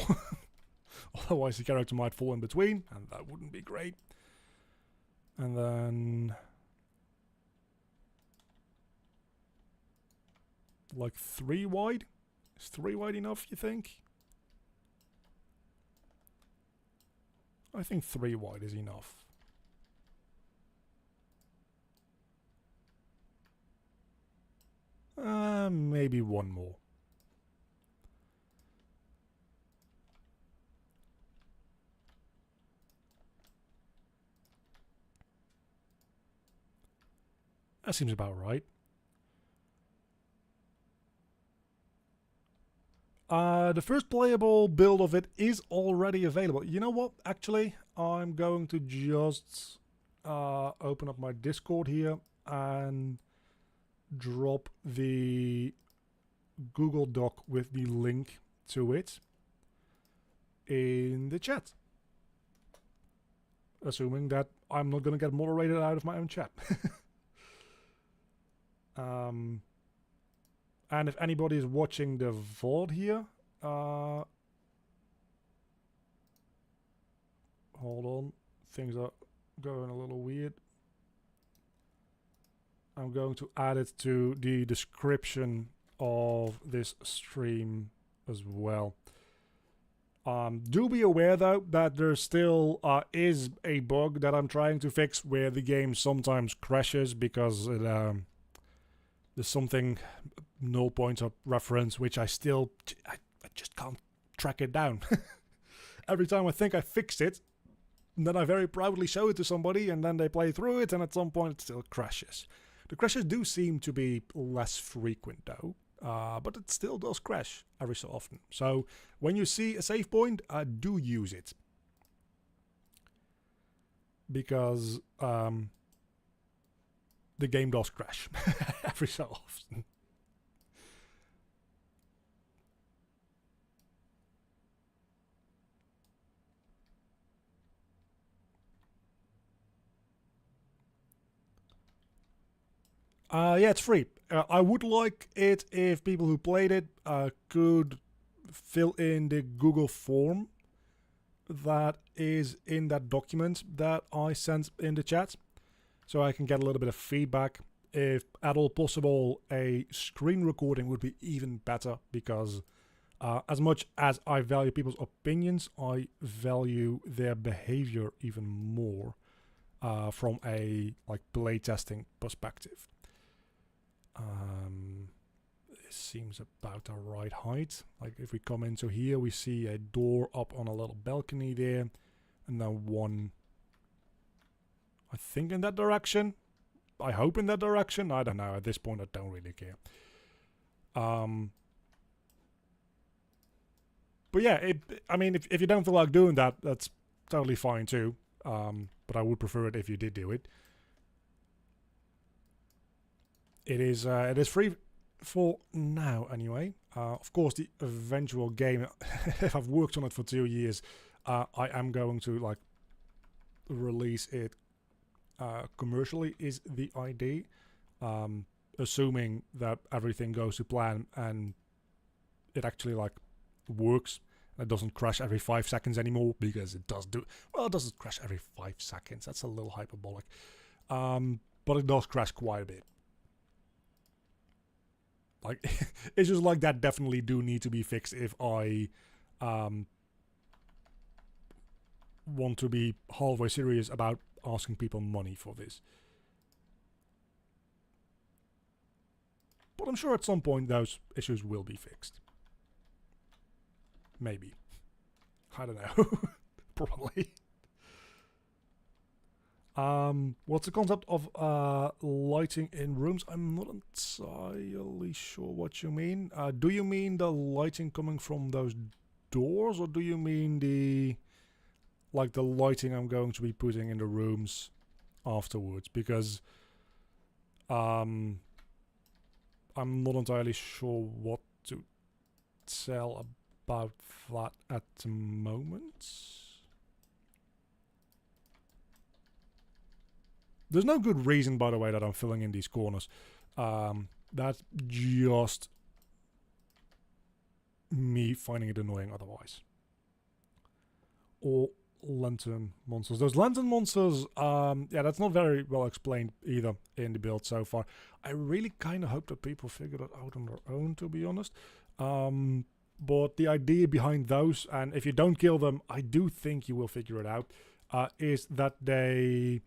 Otherwise the character might fall in between, and that wouldn't be great. And then like 3 wide? Is 3 wide enough, you think? I think 3 wide is enough. Maybe one more. That seems about right. The first playable build of it is already available. You know what? Actually, I'm going to just open up my Discord here and drop the Google Doc with the link to it in the chat. Assuming that I'm not going to get moderated out of my own chat. And if anybody is watching the VOD here, hold on, things are going a little weird. I'm going to add it to the description of this stream as well. Do be aware though that there still is a bug that I'm trying to fix where the game sometimes crashes because it, there's something null pointer reference which I just can't track it down. every time I think I fixed it, then I very proudly show it to somebody, and then they play through it, and at some point it still crashes. The crashes do seem to be less frequent though, but it still does crash every so often. So when you see a save point, do use it. Because the game does crash every so often. Yeah, it's free. I would like it if people who played it could fill in the Google form that is in that document that I sent in the chat, so I can get a little bit of feedback. If at all possible, a screen recording would be even better, because as much as I value people's opinions, I value their behavior even more from a playtesting perspective. This seems about the right height. Like if we come into here, we see a door up on a little balcony there, and then one, I think, in that direction. I hope in that direction. I don't know. At this point, I don't really care. But yeah, I mean, if you don't feel like doing that, that's totally fine too. But I would prefer it if you did do it. It is free for now anyway. Of course, the eventual game, if I've worked on it for 2 years, I am going to release it commercially, is the idea. Assuming that everything goes to plan and it actually works. It doesn't crash every 5 seconds anymore, because it does do. Well, it doesn't crash every 5 seconds. That's a little hyperbolic. But it does crash quite a bit. Issues like that definitely do need to be fixed if I want to be halfway serious about asking people money for this. But I'm sure at some point those issues will be fixed. Maybe. I don't know. Probably. What's the concept of lighting in rooms? I'm not entirely sure what you mean. Do you mean the lighting coming from those doors, or do you mean the lighting I'm going to be putting in the rooms afterwards? Because I'm not entirely sure what to tell about that at the moment. There's no good reason, by the way, that I'm filling in these corners. That's just me finding it annoying otherwise. Or lantern monsters. Those lantern monsters, yeah, that's not very well explained either in the build so far. I really kind of hope that people figure it out on their own, to be honest. But the idea behind those, and if you don't kill them, I do think you will figure it out, is that they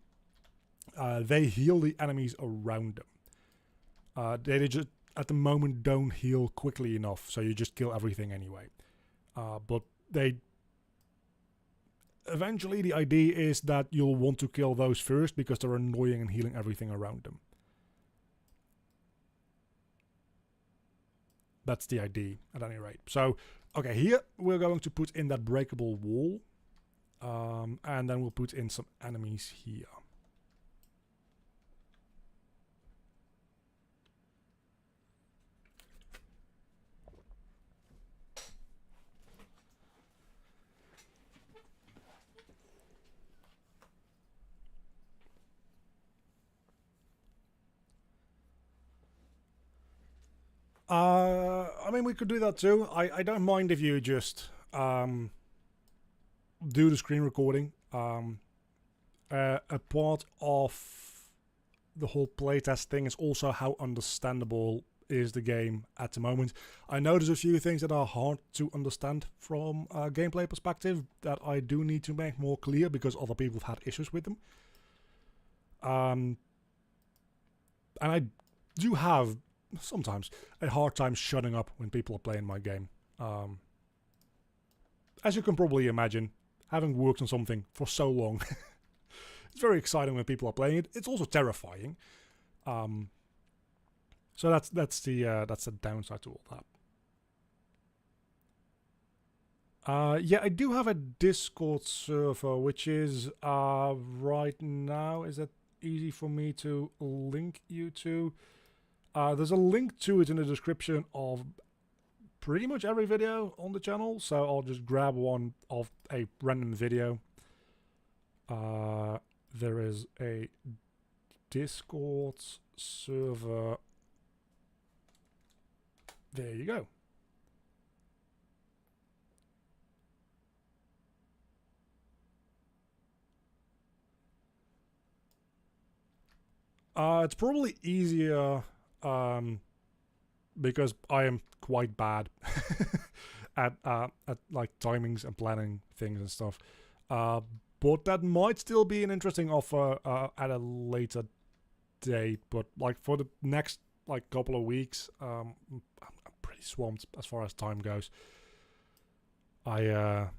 heal the enemies around them. They just, at the moment, don't heal quickly enough, so you just kill everything anyway. But they... Eventually, the idea is that you'll want to kill those first, because they're annoying and healing everything around them. That's the idea, at any rate. So, okay, here we're going to put in that breakable wall. And then we'll put in some enemies here. I mean, we could do that too. I don't mind if you just do the screen recording. A part of the whole playtest thing is also how understandable is the game at the moment. I know there's a few things that are hard to understand from a gameplay perspective that I do need to make more clear, because other people have had issues with them. And I do have sometimes a hard time shutting up when people are playing my game. as you can probably imagine, having worked on something for so long, it's very exciting when people are playing it. It's also terrifying. So that's the downside to all that. Yeah, I do have a Discord server, which is right now. Is that easy for me to link you to? There's a link to it in the description of pretty much every video on the channel, so I'll just grab one of a random video. There is a Discord server. There you go. It's probably easier because I am quite bad at like timings and planning things and stuff. But that might still be an interesting offer at a later date. But like for the next like couple of weeks, I'm pretty swamped as far as time goes. I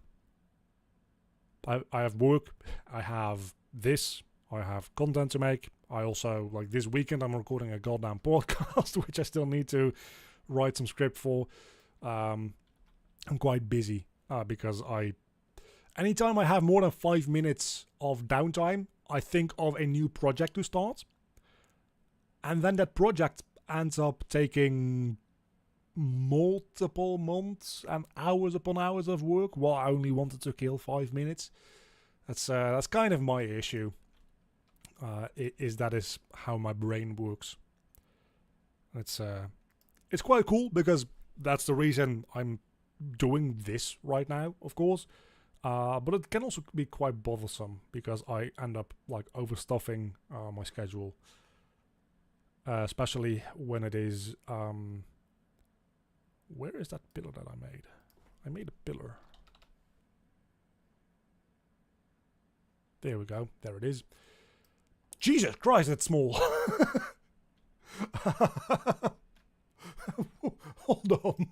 have work. I have this. I have content to make. I also, like this weekend, I'm recording a goddamn podcast, which I still need to write some script for. I'm quite busy because anytime I have more than 5 minutes of downtime, I think of a new project to start. And then that project ends up taking multiple months and hours upon hours of work, while I only wanted to kill 5 minutes. That's kind of my issue. That is how my brain works. It's quite cool because that's the reason I'm doing this right now, of course. But it can also be quite bothersome because I end up like overstuffing my schedule, especially when it is. Where is that pillar that I made? I made a pillar. There we go. There it is. Jesus Christ, it's small. Hold on.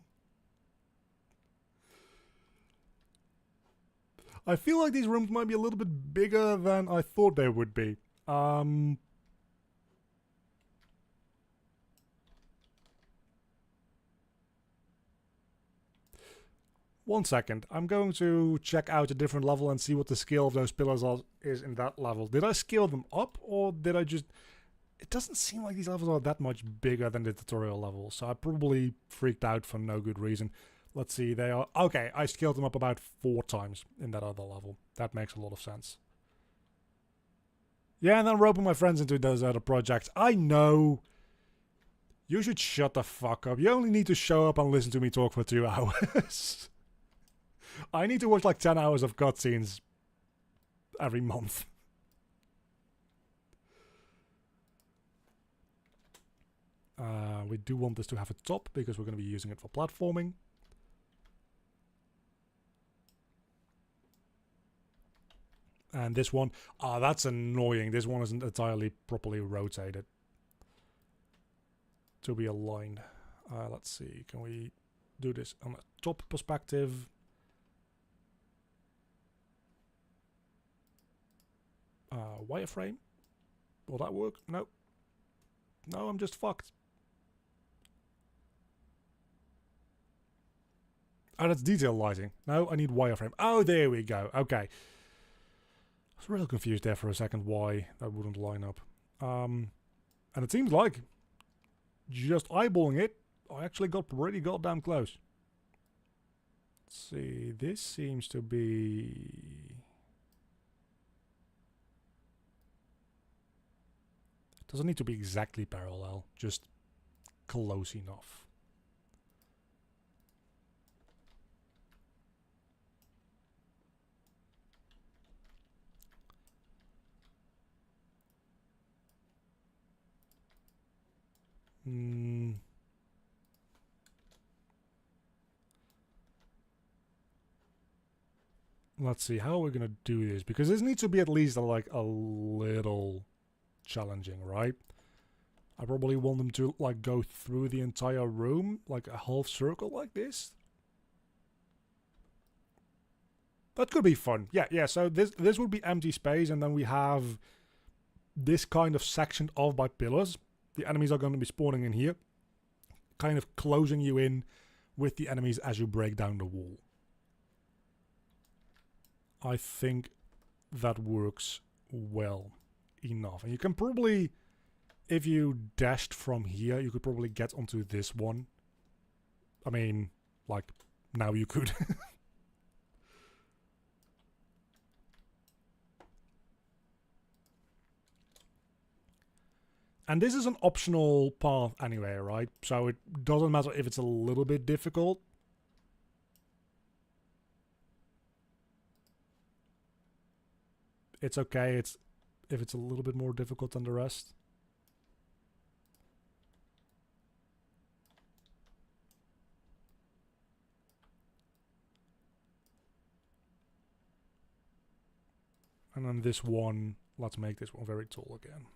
I feel like these rooms might be a little bit bigger than I thought they would be. One second. I'm going to check out a different level and see what the scale of those pillars is in that level. Did I scale them up, or did I just... It doesn't seem like these levels are that much bigger than the tutorial level, so I probably freaked out for no good reason. Let's see, they are... Okay, I scaled them up about 4 times in that other level. That makes a lot of sense. Yeah, and then roping my friends into those other projects. I know... You should shut the fuck up. You only need to show up and listen to me talk for 2 hours. I need to watch like 10 hours of cutscenes every month. We do want this to have a top because we're going to be using it for platforming. And this one, that's annoying. This one isn't entirely properly rotated to be aligned. Let's see, can we do this on a top perspective? Wireframe? Will that work? No. No, I'm just fucked. Oh, that's detail lighting. No, I need wireframe. Oh, there we go. Okay. I was real confused there for a second why that wouldn't line up. And it seems like just eyeballing it, I actually got pretty goddamn close. Let's see. This seems to be... Doesn't need to be exactly parallel, just close enough. Let's see, how are we gonna do this? Because this needs to be at least like a little challenging, right? I probably want them to like go through the entire room, like a half circle like this. That could be fun. Yeah, yeah. So this would be empty space, and then we have this kind of sectioned off by pillars. The enemies are going to be spawning in here, kind of closing you in with the enemies as you break down the wall. I think that works well enough. And you can probably, if you dashed from here, you could probably get onto this one. I mean, like, now you could. And this is an optional path anyway, right? So it doesn't matter if it's a little bit difficult. It's okay. If it's a little bit more difficult than the rest. And then this one, let's make this one very tall again.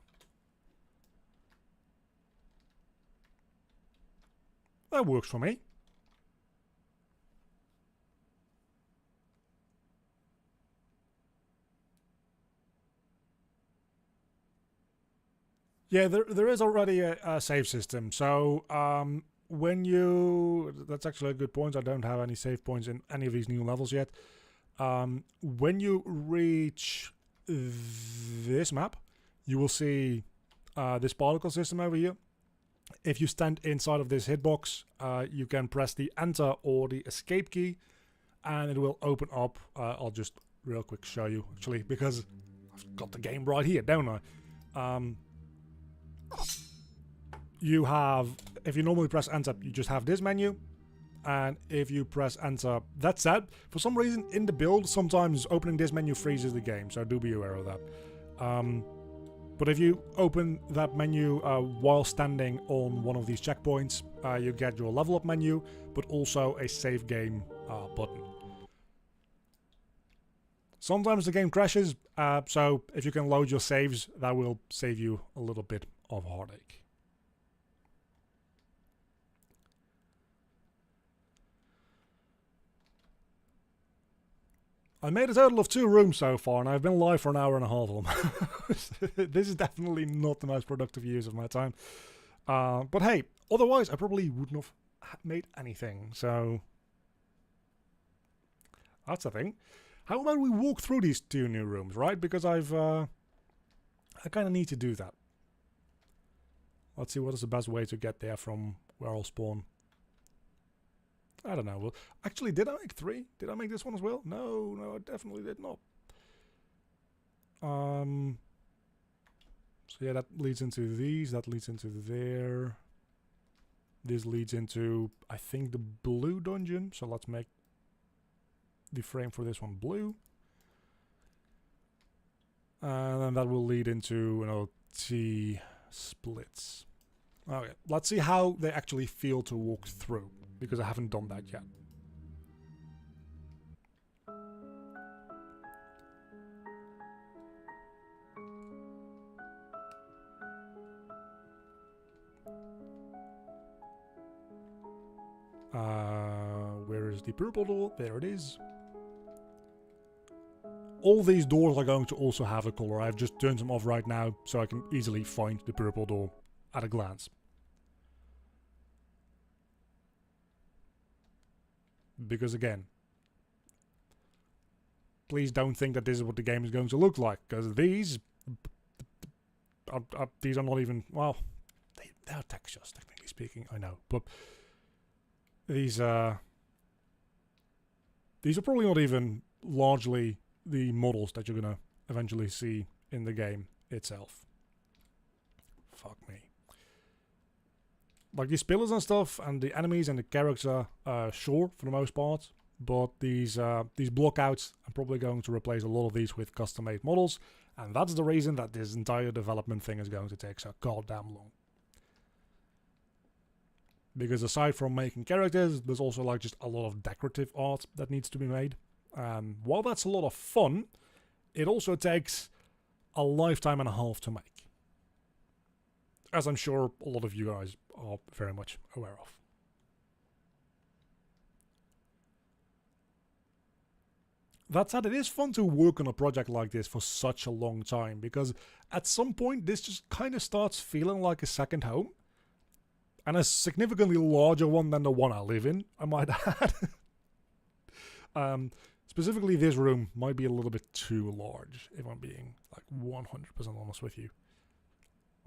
That works for me. Yeah, there is already a save system. So when you... That's actually a good point. I don't have any save points in any of these new levels yet. When you reach this map, you will see this particle system over here. If you stand inside of this hitbox, you can press the enter or the escape key, and it will open up. I'll just real quick show you, actually, because I've got the game right here, don't I? You have, if you normally press enter, you just have this menu. And if you press enter, that's that. For some reason, in the build, sometimes opening this menu freezes the game, so do be aware of that. But if you open that menu while standing on one of these checkpoints, you get your level up menu, but also a save game button. Sometimes the game crashes, so if you can load your saves, that will save you a little bit of heartache. I made a total of 2 rooms so far, and I've been live for an hour and a half of them. This is definitely not the most productive use of my time. But hey, otherwise I probably wouldn't have made anything, so... That's the thing. How about we walk through these 2 new rooms, right? Because I kind of need to do that. Let's see what is the best way to get there from where I'll spawn. I don't know. Well, actually, did I make 3? Did I make this one as well? No, I definitely did not. So yeah, that leads into these. That leads into there. This leads into, I think, the blue dungeon. So let's make the frame for this one blue. And then that will lead into, T splits. Okay, let's see how they actually feel to walk through, because I haven't done that yet. Where is the purple door? There it is. All these doors are going to also have a color. I've just turned them off right now so I can easily find the purple door at a glance. Because again, please don't think that this is what the game is going to look like, because these are not even, well, they are textures, technically speaking, I know, but these are probably not even largely the models that you're gonna eventually see in the game itself. Fuck me. Like these pillars and stuff, and the enemies and the character, sure, for the most part. But these blockouts, I'm probably going to replace a lot of these with custom-made models. And that's the reason that this entire development thing is going to take so goddamn long. Because aside from making characters, there's also like just a lot of decorative art that needs to be made. While that's a lot of fun, it also takes a lifetime and a half to make. As I'm sure a lot of you guys are very much aware of. That said, it is fun to work on a project like this for such a long time, because at some point this just kind of starts feeling like a second home. And a significantly larger one than the one I live in, I might add. Specifically, this room might be a little bit too large, if I'm being like 100% honest with you.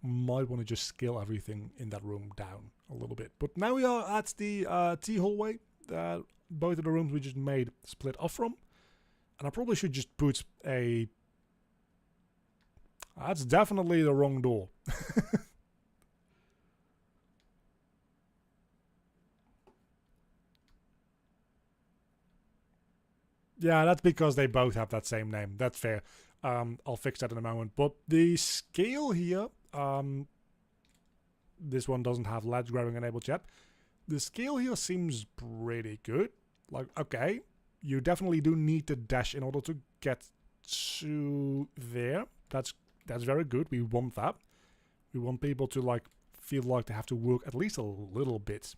Might want to just scale everything in that room down a little bit. But now we are at the T hallway that both of the rooms we just made split off from. And I probably should just put a... That's definitely the wrong door. Yeah, that's because they both have that same name. That's fair. I'll fix that in a moment. But the scale here, this one doesn't have ledge grabbing enabled yet. The scale here seems pretty good. Like, okay, you definitely do need to dash in order to get to there. That's very good. We want that. We want people to like feel like they have to work at least a little bit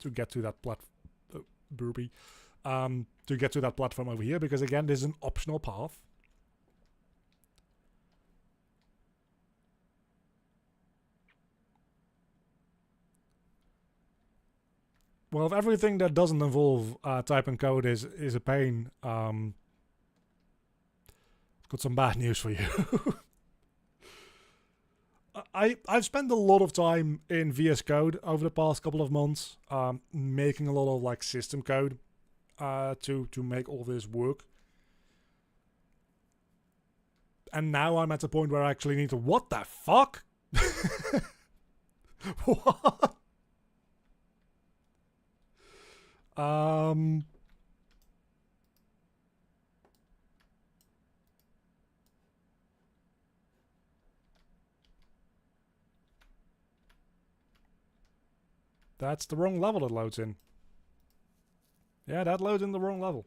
to get to that burpee. To get to that platform over here, because again, this is an optional path. Well, if everything that doesn't involve typing code is a pain, I've got some bad news for you. I've spent a lot of time in VS Code over the past couple of months, making a lot of like system code to make all this work. And now I'm at the point where I actually need to... What the fuck? What? That's the wrong level it loads in. Yeah, that loads in the wrong level.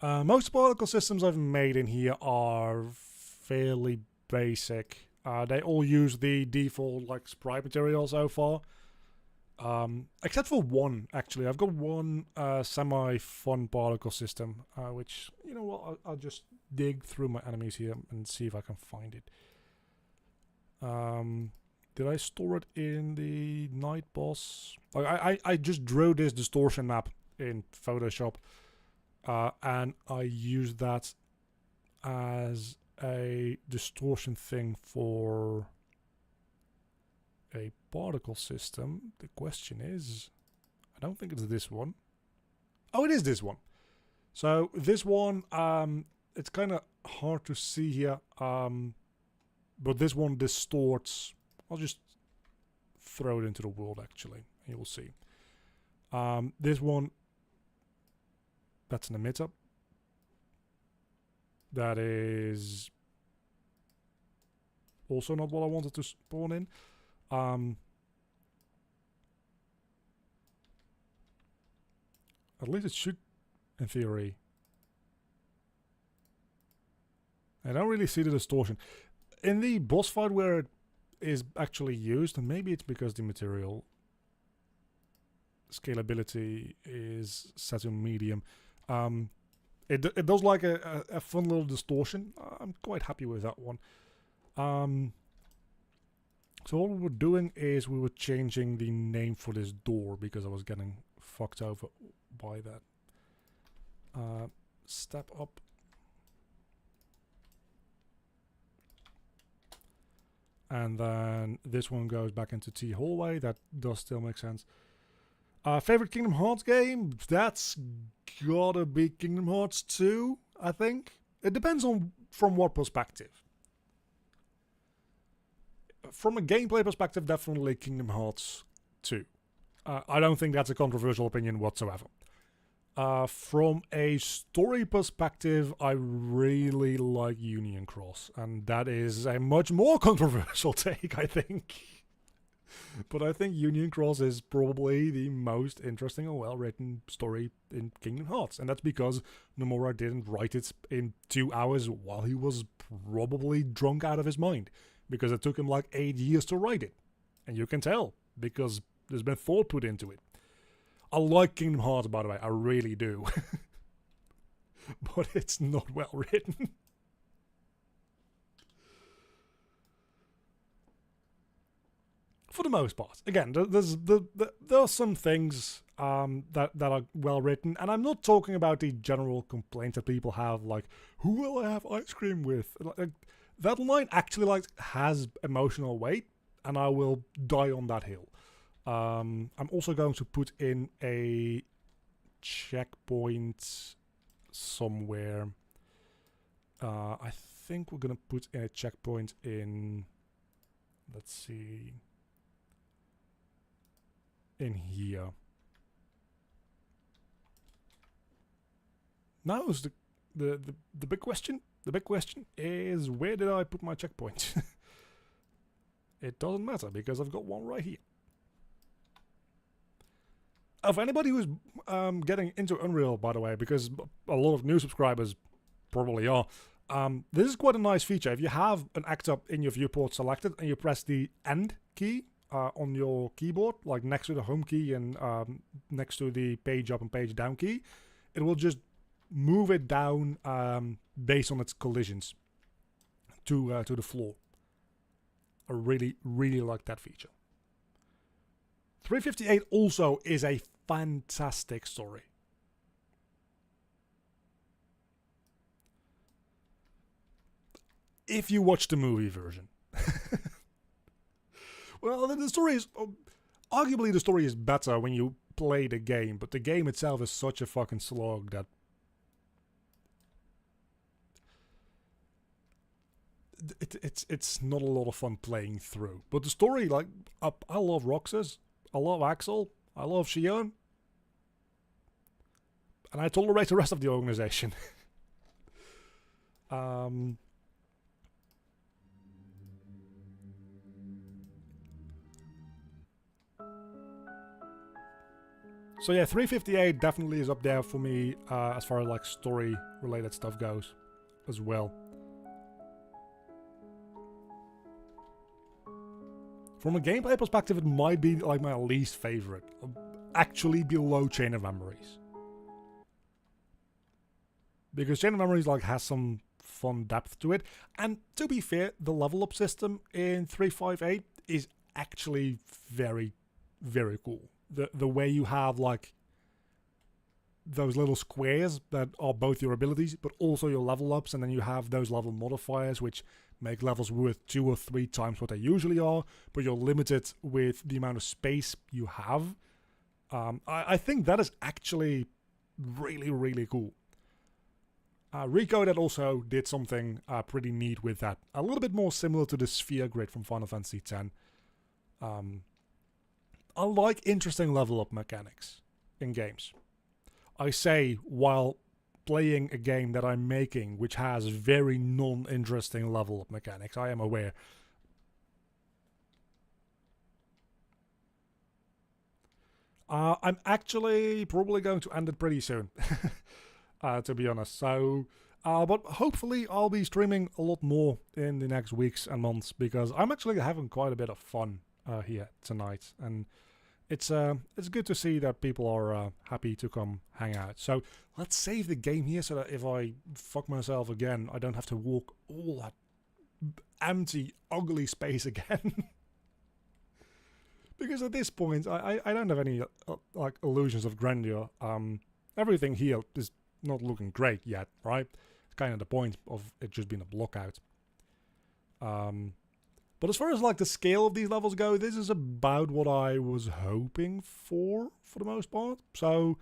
Most particle systems I've made in here are fairly basic. They all use the default like sprite material so far. Except for one, actually. I've got one semi-fun particle system, which, you know what, I'll just dig through my enemies here and see if I can find it. Did I store it in the night boss? I just drew this distortion map in Photoshop, and I used that as a distortion thing for a particle system. The question is, I don't think it's this one. Oh, it is this one. So this one, it's kind of hard to see here, but this one distorts. I'll just throw it into the world, actually, and you will see. This one, that's an emitter. That is also not what I wanted to spawn in. At least it should, in theory. I don't really see the distortion. In the boss fight where it is actually used, and maybe it's because the material scalability is set to medium, it does like a fun little distortion. I'm quite happy with that one. So what we were doing is we were changing the name for this door because I was getting fucked over by that. Step up. And then this one goes back into T hallway. That does still make sense. Favorite Kingdom Hearts game? That's gotta be Kingdom Hearts 2, I think. It depends on from what perspective. From a gameplay perspective, definitely Kingdom Hearts 2. I don't think that's a controversial opinion whatsoever. From a story perspective, I really like Union Cross, and that is a much more controversial take, I think. But I think Union Cross is probably the most interesting and well-written story in Kingdom Hearts, and that's because Nomura didn't write it in 2 hours while he was probably drunk out of his mind, because it took him like 8 years to write it. And you can tell, because There's been thought put into it. I like Kingdom Hearts, by the way. I really do. But it's not well written. For the most part. Again, there are some things that are well written, and I'm not talking about the general complaints that people have, like, who will I have ice cream with? Like, that line actually like has emotional weight, and I will die on that hill. I'm also going to put in a checkpoint somewhere. I think we're gonna put in a checkpoint in, let's see, in here. Now is the big question. The big question is, where did I put my checkpoint? It doesn't matter because I've got one right here. Of anybody who's getting into Unreal, by the way, because a lot of new subscribers probably are, this is quite a nice feature. If you have an actor in your viewport selected and you press the End key on your keyboard, like next to the home key and next to the page up and page down key, it will just move it down based on its collisions to the floor. I really, really like that feature. 358 also is a fantastic story. If you watch the movie version. Well, the story is... arguably the story is better when you play the game, but the game itself is such a fucking slog that... It's not a lot of fun playing through. But the story, like, I love Roxas, I love Axel, I love Xion, and I tolerate the rest of the organization. So yeah, 358 definitely is up there for me as far as like story related stuff goes as well. From a gameplay perspective, it might be like my least favorite, actually below Chain of Memories. Because Chain of Memories like has some fun depth to it, and to be fair, the level up system in 358 is actually very, very cool. The way you have like those little squares that are both your abilities but also your level ups, and then you have those level modifiers which make levels worth 2 or 3 times what they usually are, but you're limited with the amount of space you have. I think that is actually really, really cool. Recoded also did something pretty neat with that. A little bit more similar to the sphere grid from Final Fantasy X. I like interesting level up mechanics in games. I say while playing a game that I'm making which has very non-interesting level up mechanics. I am aware. I'm actually probably going to end it pretty soon, to be honest. So, but hopefully I'll be streaming a lot more in the next weeks and months because I'm actually having quite a bit of fun here tonight, and it's good to see that people are happy to come hang out. So let's save the game here so that if I fuck myself again, I don't have to walk all that empty, ugly space again. Because at this point, I don't have any like illusions of grandeur. Everything here is not looking great yet, right? It's kind of the point of it just being a block out. But as far as like the scale of these levels go, this is about what I was hoping for the most part. So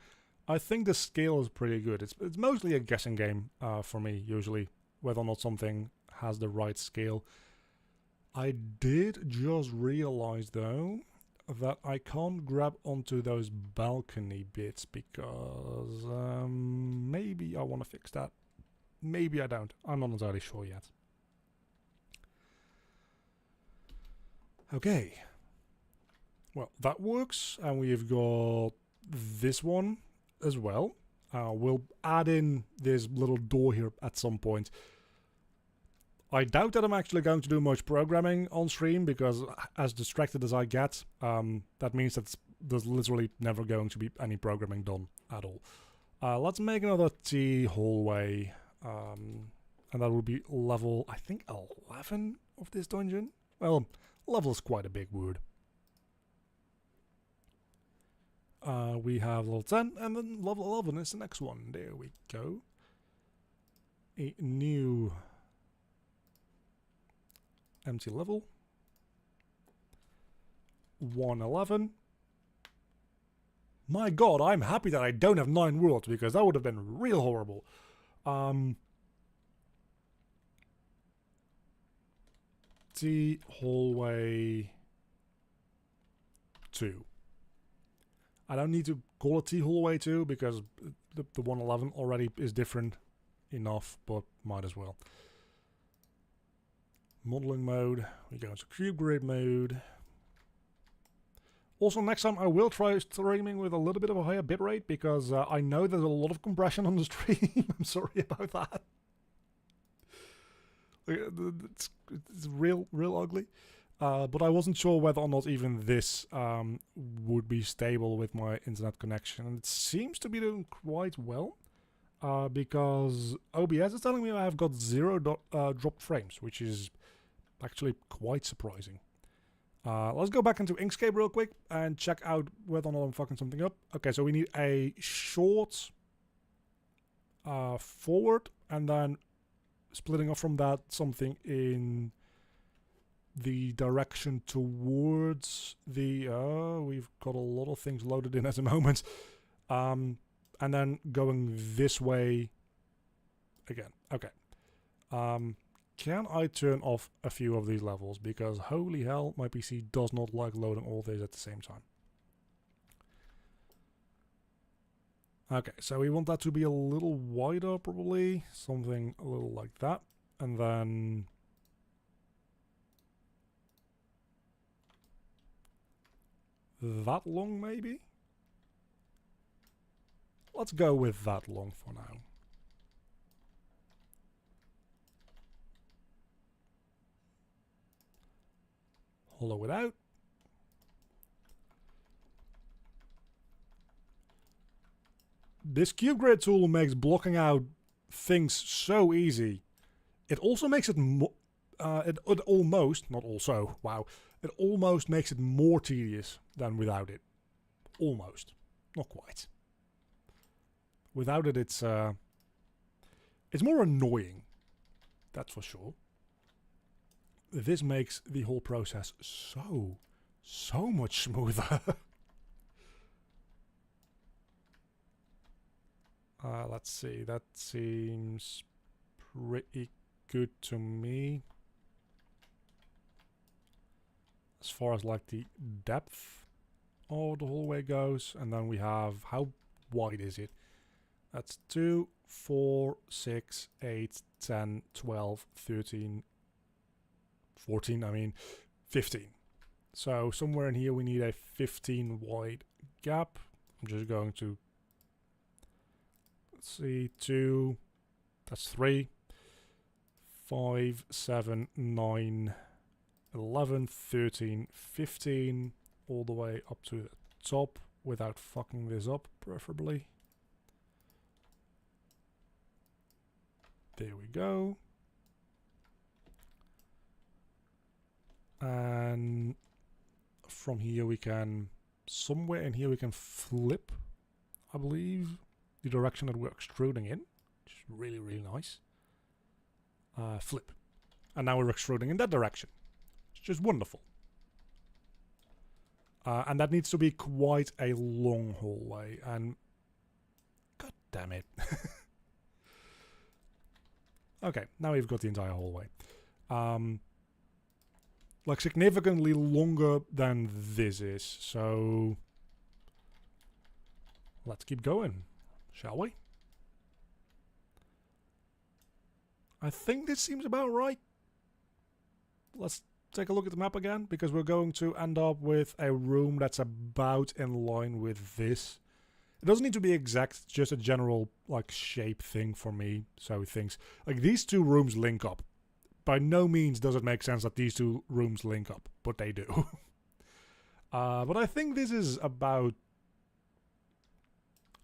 I think the scale is pretty good. It's mostly a guessing game for me, usually, whether or not something has the right scale. I did just realize, though, that I can't grab onto those balcony bits because maybe I want to fix that. Maybe I don't. I'm not entirely sure yet. Okay, well, that works, and we've got this one as well. We'll add in this little door here at some point. I doubt that I'm actually going to do much programming on stream, because as distracted as I get, that means that there's literally never going to be any programming done at all. Let's make another T hallway, and that will be level, I think, 11 of this dungeon. Well, level is quite a big word. We have level 10, and then level 11 is the next one. There we go. A new empty level. 111. My god, I'm happy that I don't have 9 worlds, because that would have been real horrible. T hallway 2. I don't need to call it T hallway 2, because the 111 already is different enough, but might as well. Modeling mode, we go into cube grid mode. Also, next time I will try streaming with a little bit of a higher bitrate, because I know there's a lot of compression on the stream. I'm sorry about that. It's real ugly. But I wasn't sure whether or not even this would be stable with my internet connection. And it seems to be doing quite well, because OBS is telling me I have got 0 dropped frames, which is actually quite surprising. Let's go back into Inkscape real quick and check out whether or not I'm fucking something up. Okay, so we need a short forward, and then splitting off from that something in the direction towards the... we've got a lot of things loaded in at the moment. And then going this way again. Okay. Can I turn off a few of these levels? Because holy hell, my PC does not like loading all these at the same time. Okay, so we want that to be a little wider, probably. Something a little like that. And then... that long, maybe? Let's go with that long for now. Hollow it out. This cube grid tool makes blocking out things so easy. It also makes it it almost, not also, wow, it almost makes it more tedious than without it. Almost. Not quite. Without it, it's more annoying. That's for sure. This makes the whole process so much smoother. Let's see, that seems pretty good to me. As far as like the depth of the hallway goes, and then we have, how wide is it? That's 2, 4, 6, 8, 10, 12, 13, 14, I mean 15. So somewhere in here we need a 15 wide gap. I'm just going to, let's see, 2, that's 3, 5, 7, 9, 11, 13, 15, all the way up to the top without fucking this up, preferably. There we go. And from here we can, somewhere in here we can flip, I believe, the direction that we're extruding in, which is really, really nice. Flip. And now we're extruding in that direction. It's just wonderful. And that needs to be quite a long hallway, and god damn it. Okay, now we've got the entire hallway. Like significantly longer than this is, so let's keep going, shall we? I think this seems about right. Let's take a look at the map again, because we're going to end up with a room that's about in line with this. It doesn't need to be exact, just a general like shape thing for me. So things like these two rooms link up by no means does it make sense that these two rooms link up, but they do. But I think this is about...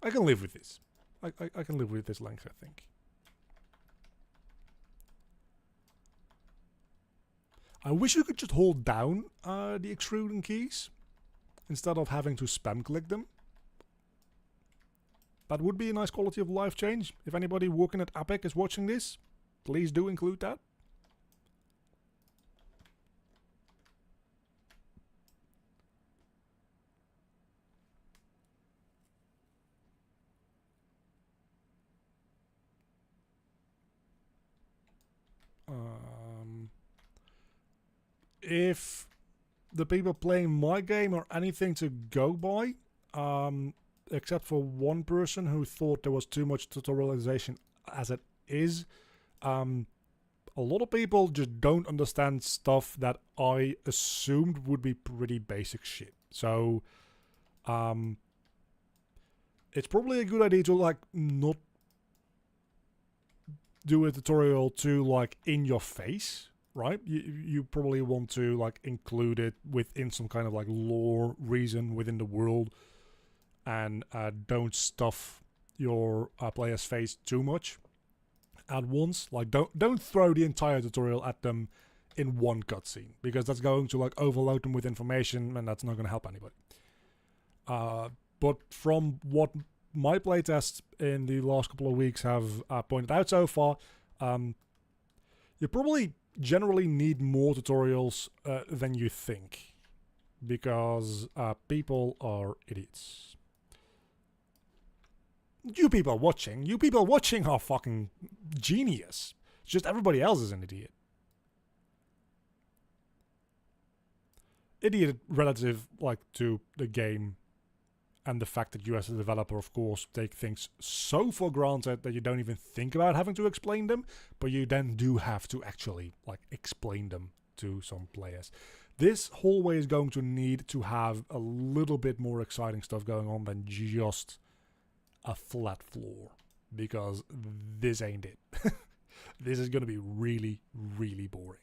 I can live with this. I can live with this length, I think. I wish you could just hold down the extruding keys instead of having to spam click them. That would be a nice quality of life change. If anybody working at Epic is watching this, please do include that. If the people playing my game are anything to go by, except for one person who thought there was too much tutorialization as it is, a lot of people just don't understand stuff that I assumed would be pretty basic shit. So, it's probably a good idea to like not do a tutorial too like in your face. Right, you probably want to like include it within some kind of like lore reason within the world, and don't stuff your player's face too much at once. Like don't throw the entire tutorial at them in one cutscene, because that's going to like overload them with information, and that's not going to help anybody. But from what my playtests in the last couple of weeks have pointed out so far, you probably generally need more tutorials than you think, because people are idiots. You people watching are fucking genius. It's just everybody else is an idiot. Idiot relative like to the game, and the fact that you as a developer, of course, take things so for granted that you don't even think about having to explain them, but you then do have to actually like explain them to some players. This hallway is going to need to have a little bit more exciting stuff going on than just a flat floor, because this ain't it. This is going to be really, really boring.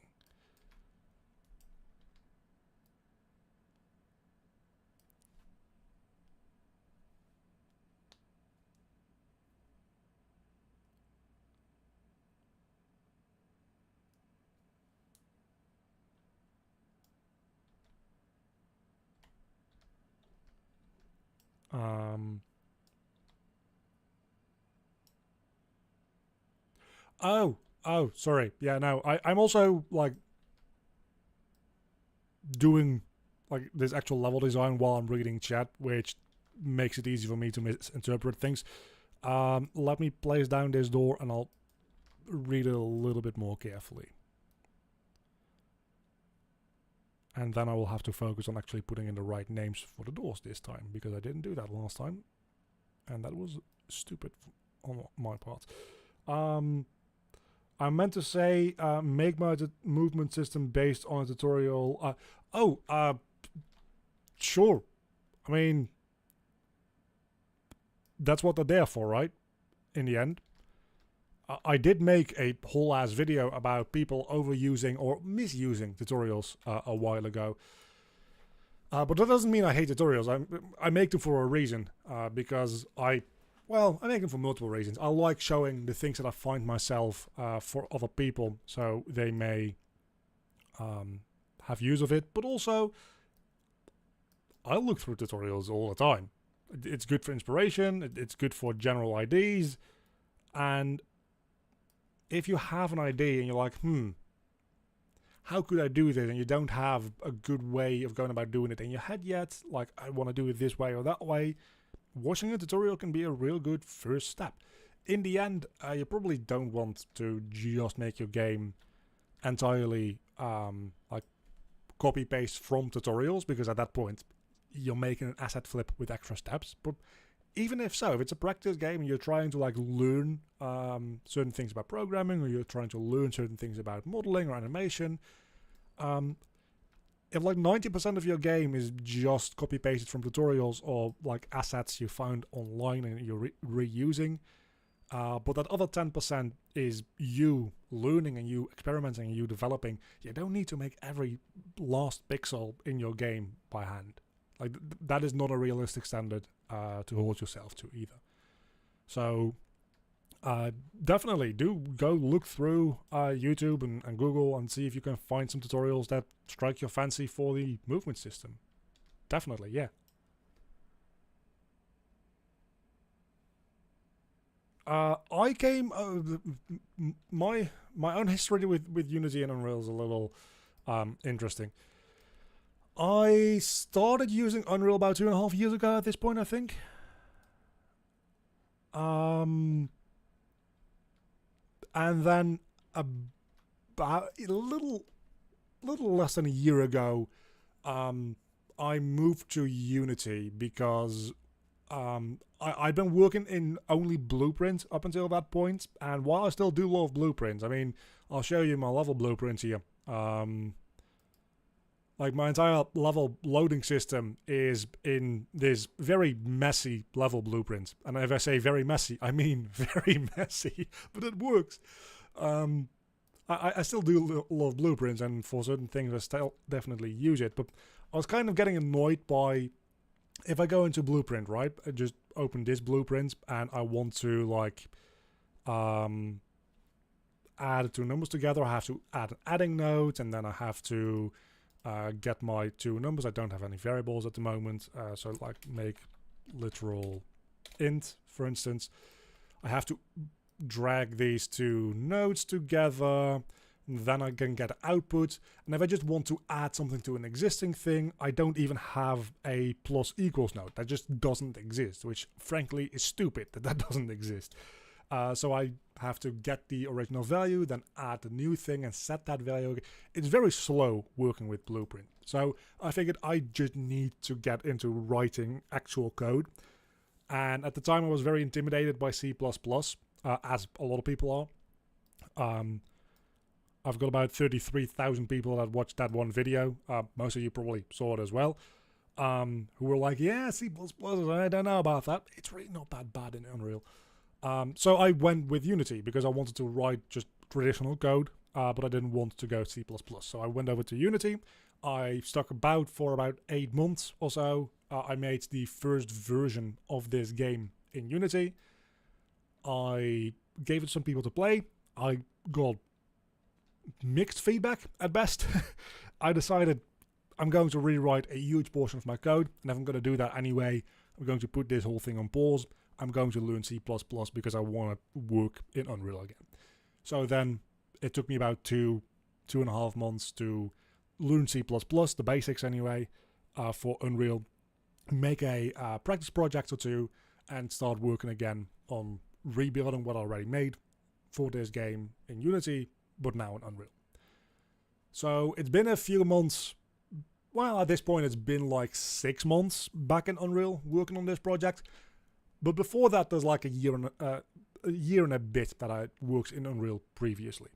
Oh, sorry. Yeah, no, I'm also like doing like this actual level design while I'm reading chat, which makes it easy for me to misinterpret things. Let me place down this door and I'll read it a little bit more carefully. And then I will have to focus on actually putting in the right names for the doors this time, because I didn't do that last time. And that was stupid on my part. I meant to say make my movement system based on a tutorial. Sure. I mean, that's what they're there for, right? In the end. I did make a whole ass video about people overusing or misusing tutorials a while ago. But that doesn't mean I hate tutorials. I make them for a reason. Because I make them for multiple reasons. I like showing the things that I find myself for other people, so they may have use of it. But also, I look through tutorials all the time. It's good for inspiration. It's good for general ideas. And if you have an idea and you're like, how could I do this? And you don't have a good way of going about doing it in your head yet, like I want to do it this way or that way, watching a tutorial can be a real good first step. In the end, you probably don't want to just make your game entirely like copy paste from tutorials, because at that point you're making an asset flip with extra steps. But even if so, if it's a practice game and you're trying to like learn certain things about programming, or you're trying to learn certain things about modeling or animation, if like 90% of your game is just copy pasted from tutorials or like assets you found online and you're reusing, But that other 10% is you learning and you experimenting and you developing. You don't need to make every last pixel in your game by hand. Like that is not a realistic standard to hold yourself to either. So definitely do go look through YouTube and Google and see if you can find some tutorials that strike your fancy for the movement system. Definitely, yeah. I came my own history with Unity and Unreal is a little interesting. I started using Unreal about 2.5 years ago. At this point, I think. And then about a little less than a year ago, I moved to Unity because I'd been working in only Blueprint up until that point, and while I still do love Blueprint, I mean, I'll show you my level blueprint here. Like my entire level loading system is in this very messy level blueprint, and if I say very messy, I mean very messy, but it works. I still do love Blueprints, and for certain things I still definitely use it, but I was kind of getting annoyed by, if I go into Blueprint, right, I just open this Blueprint and I want to like add two numbers together. I have to add an adding node, and then I have to get my two numbers. I don't have any variables at the moment, so like make literal int, for instance. I have to drag these two nodes together, then I can get output. And if I just want to add something to an existing thing, I don't even have a plus equals node. That just doesn't exist, which frankly is stupid that that doesn't exist. So I have to get the original value, then add the new thing and set that value. It's very slow working with Blueprint. So I figured I just need to get into writing actual code. And at the time I was very intimidated by C++, as a lot of people are. I've got about 33,000 people that watched that one video. Most of you probably saw it as well. Who were like, yeah, C++, I don't know about that. It's really not that bad in Unreal. So I went with Unity because I wanted to write just traditional code, but I didn't want to go C++. So I went over to Unity. I stuck for about 8 months or so. I made the first version of this game in Unity. I gave it to some people to play. I got mixed feedback at best. I decided I'm going to rewrite a huge portion of my code, and if I'm going to do that anyway, I'm going to put this whole thing on pause. I'm going to learn C++ because I want to work in Unreal again. So then it took me about 2.5 months to learn C++, the basics anyway, for Unreal, make a practice project or two, and start working again on rebuilding what I already made for this game in Unity, but now in Unreal. So it's been a few months. Well, at this point it's been like 6 months back in Unreal working on this project. But before that, there's like a year and a bit that I worked in Unreal previously.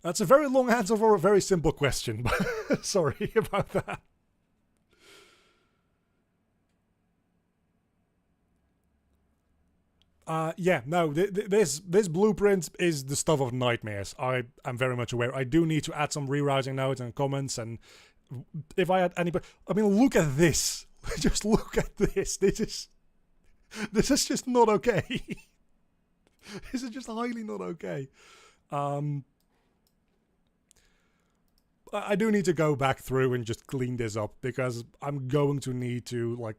That's a very long answer for a very simple question, but sorry about that. Yeah, no, this blueprint is the stuff of nightmares. I am very much aware. I do need to add some rerouting notes and comments, and if I had anybody, I mean, look at this. Just look at this. This is just not okay. This is just highly not okay. I do need to go back through and just clean this up because I'm going to need to like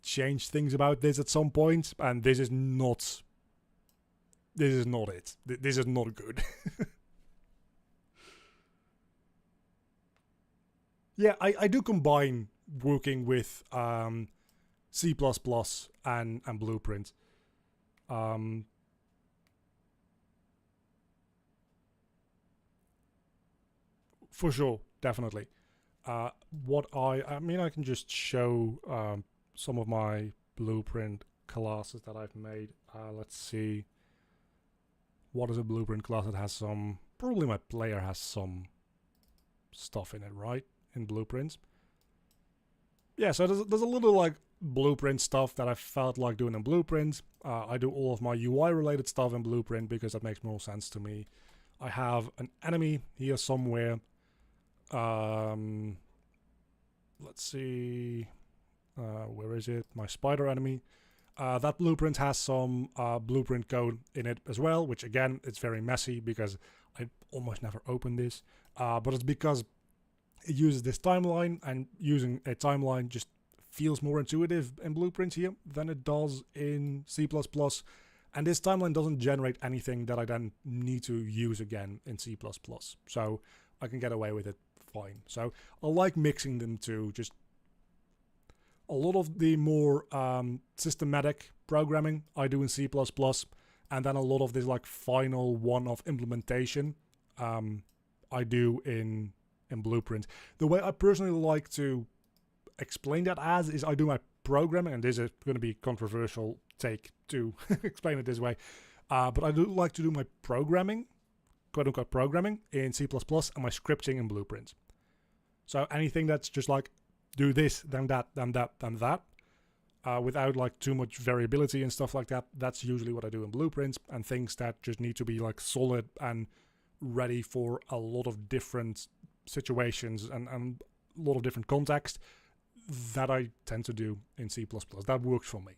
change things about this at some point, and this is not it. This is not good. Yeah, I do combine working with C++ and Blueprint. For sure, definitely. I mean, I can just show some of my Blueprint classes that I've made. Let's see. What is a Blueprint class that has some... Probably my player has some stuff in it, right? In Blueprints. yeah, so there's a little like Blueprint stuff that I felt like doing in Blueprint. I do all of my UI related stuff in Blueprint because that makes more sense to me. I have an enemy here somewhere. Let's see. Where is it? My spider enemy. That blueprint has some blueprint code in it as well, which again, it's very messy because I almost never open this. But it's because it uses this timeline, and using a timeline just feels more intuitive in Blueprint here than it does in C++. And this timeline doesn't generate anything that I then need to use again in C++. So I can get away with it fine. So I like mixing them two. Just a lot of the more systematic programming I do in C++, and then a lot of this like final one-off implementation I do in Blueprint. The way I personally like to explain that as is I do my programming, and this is going to be a controversial take to explain it this way, but I do like to do my programming, quote-unquote programming, in C++ and my scripting in Blueprint. So anything that's just like do this, then that, then that, then that, without like too much variability and stuff like that, that's usually what I do in Blueprint. And things that just need to be like solid and ready for a lot of different situations and a lot of different context, that I tend to do in C++. That works for me.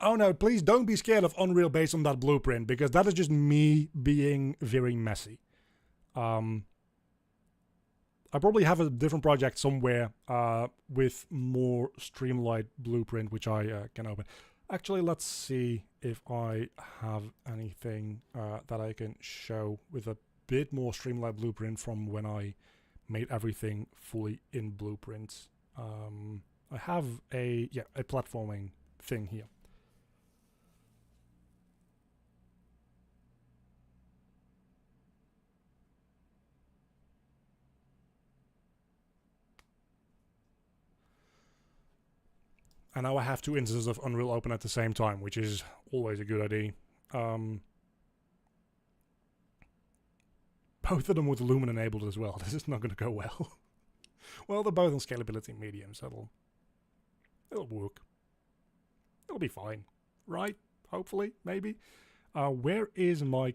Oh no, please don't be scared of Unreal based on that blueprint, because that is just me being very messy. I probably have a different project somewhere with more streamlined blueprint, which I can open. Actually, let's see if I have anything that I can show with a bit more streamlined blueprint from when I made everything fully in Blueprint. I have a platforming thing here. And now I have two instances of Unreal open at the same time, which is always a good idea. Both of them with Lumen enabled as well. This is not going to go well. Well, they're both on scalability medium, so it'll work. It'll be fine, right? Hopefully, maybe. Where is my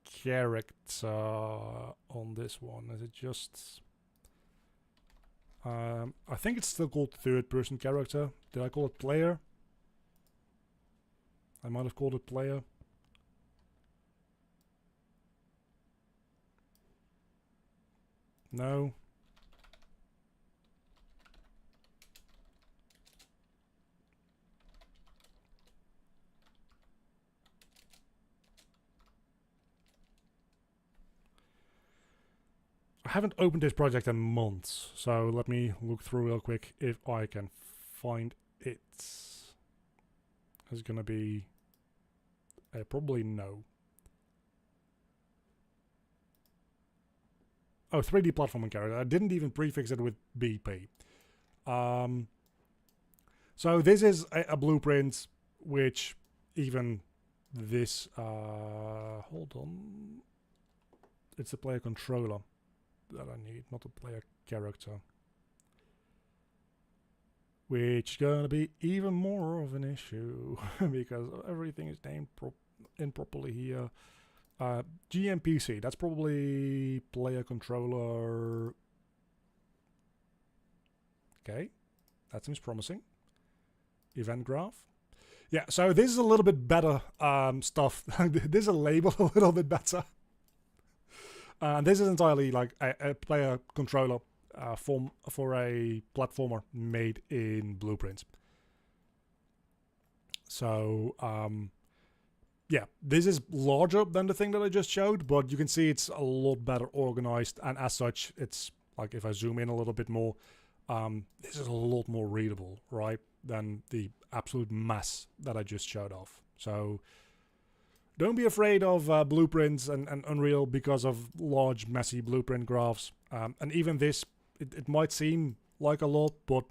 character on this one? Is it just... I think it's still called third-person character. Did I call it player? I might have called it player. No. I haven't opened this project in months, so let me look through real quick if I can find it. It's gonna be probably no. Oh, 3D platforming character. I didn't even prefix it with BP. So this is a blueprint which even this... hold on. It's a player controller that I need, not a player character. Which is gonna be even more of an issue because everything is named improperly here. GMPC, that's probably player controller. Okay, that seems promising. Event graph. Yeah, so this is a little bit better stuff. This is a label a little bit better. And this is entirely like a player controller for a platformer made in Blueprint. So, yeah, this is larger than the thing that I just showed, but you can see it's a lot better organized, and as such, it's like if I zoom in a little bit more, this is a lot more readable, right, than the absolute mess that I just showed off. So don't be afraid of blueprints and Unreal because of large, messy blueprint graphs. And even this, it might seem like a lot, but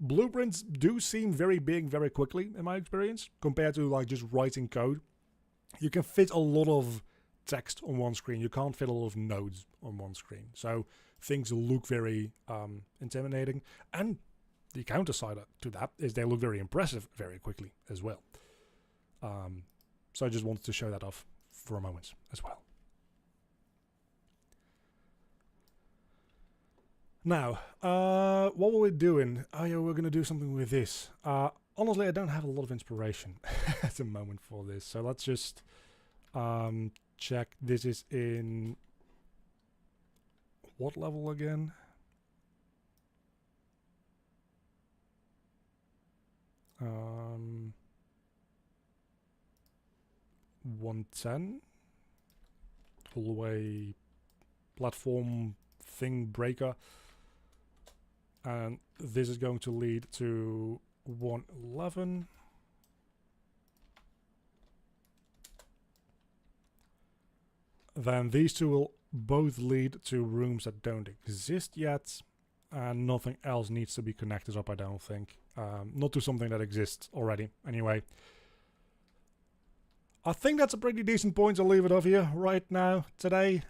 blueprints do seem very big very quickly in my experience compared to like just writing code. You can fit a lot of text on one screen. You can't fit a lot of nodes on one screen. So things look very intimidating. And the counter side to that is they look very impressive very quickly as well. So I just wanted to show that off for a moment as well. Now, what were we doing? Oh yeah, we're going to do something with this. Honestly, I don't have a lot of inspiration at the moment for this. So let's just check. This is in what level again? Um, 110. Hallway platform thing breaker. And this is going to lead to 111. Then these two will both lead to rooms that don't exist yet, and nothing else needs to be connected up, I don't think. Not to something that exists already. Anyway, I think that's a pretty decent point to leave it off here right now today.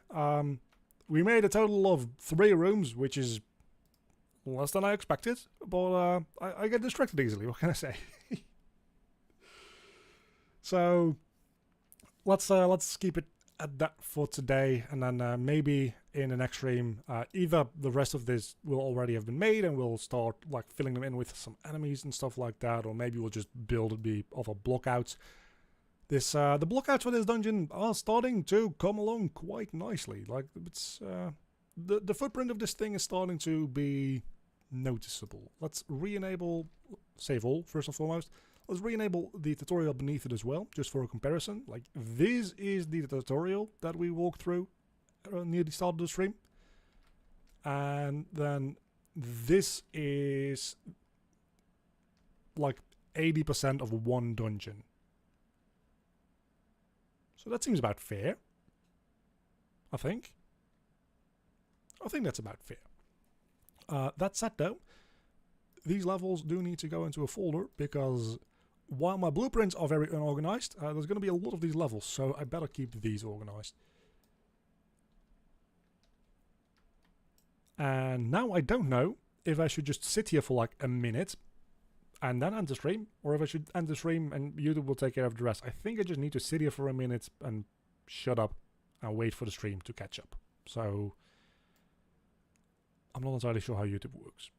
We made a total of 3 rooms, which is less than I expected, but I get distracted easily, what can I say? So let's keep it at that for today, and then maybe in the next stream, either the rest of this will already have been made and we'll start like filling them in with some enemies and stuff like that, or maybe we'll just build other blockouts. This the blockouts for this dungeon are starting to come along quite nicely. Like it's the footprint of this thing is starting to be noticeable. Let's re-enable save all first and foremost. Let's re-enable the tutorial beneath it as well, just for a comparison. Like, this is the tutorial that we walked through near the start of the stream. And then this is like 80% of one dungeon. So that seems about fair, I think. I think that's about fair. That said though, these levels do need to go into a folder because while my blueprints are very unorganized, there's going to be a lot of these levels, so I better keep these organized. And now I don't know if I should just sit here for like a minute and then end the stream, or if I should end the stream and YouTube will take care of the rest. I think I just need to sit here for a minute and shut up and wait for the stream to catch up. So I'm not entirely sure how YouTube works.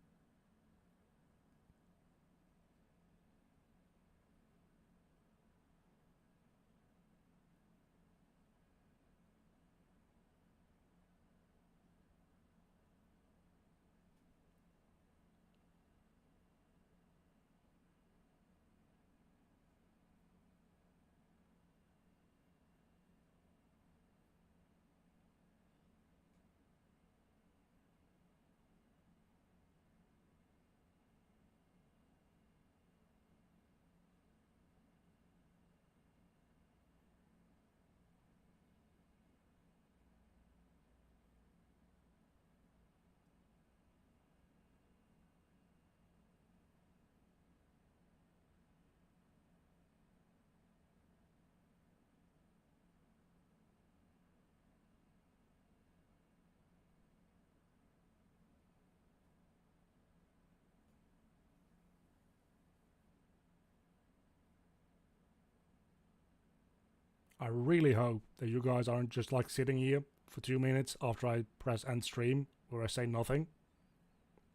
I really hope that you guys aren't just like sitting here for 2 minutes after I press end stream where I say nothing.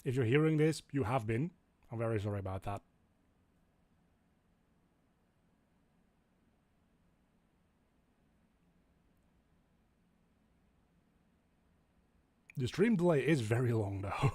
If you're hearing this, you have been. I'm very sorry about that. The stream delay is very long though.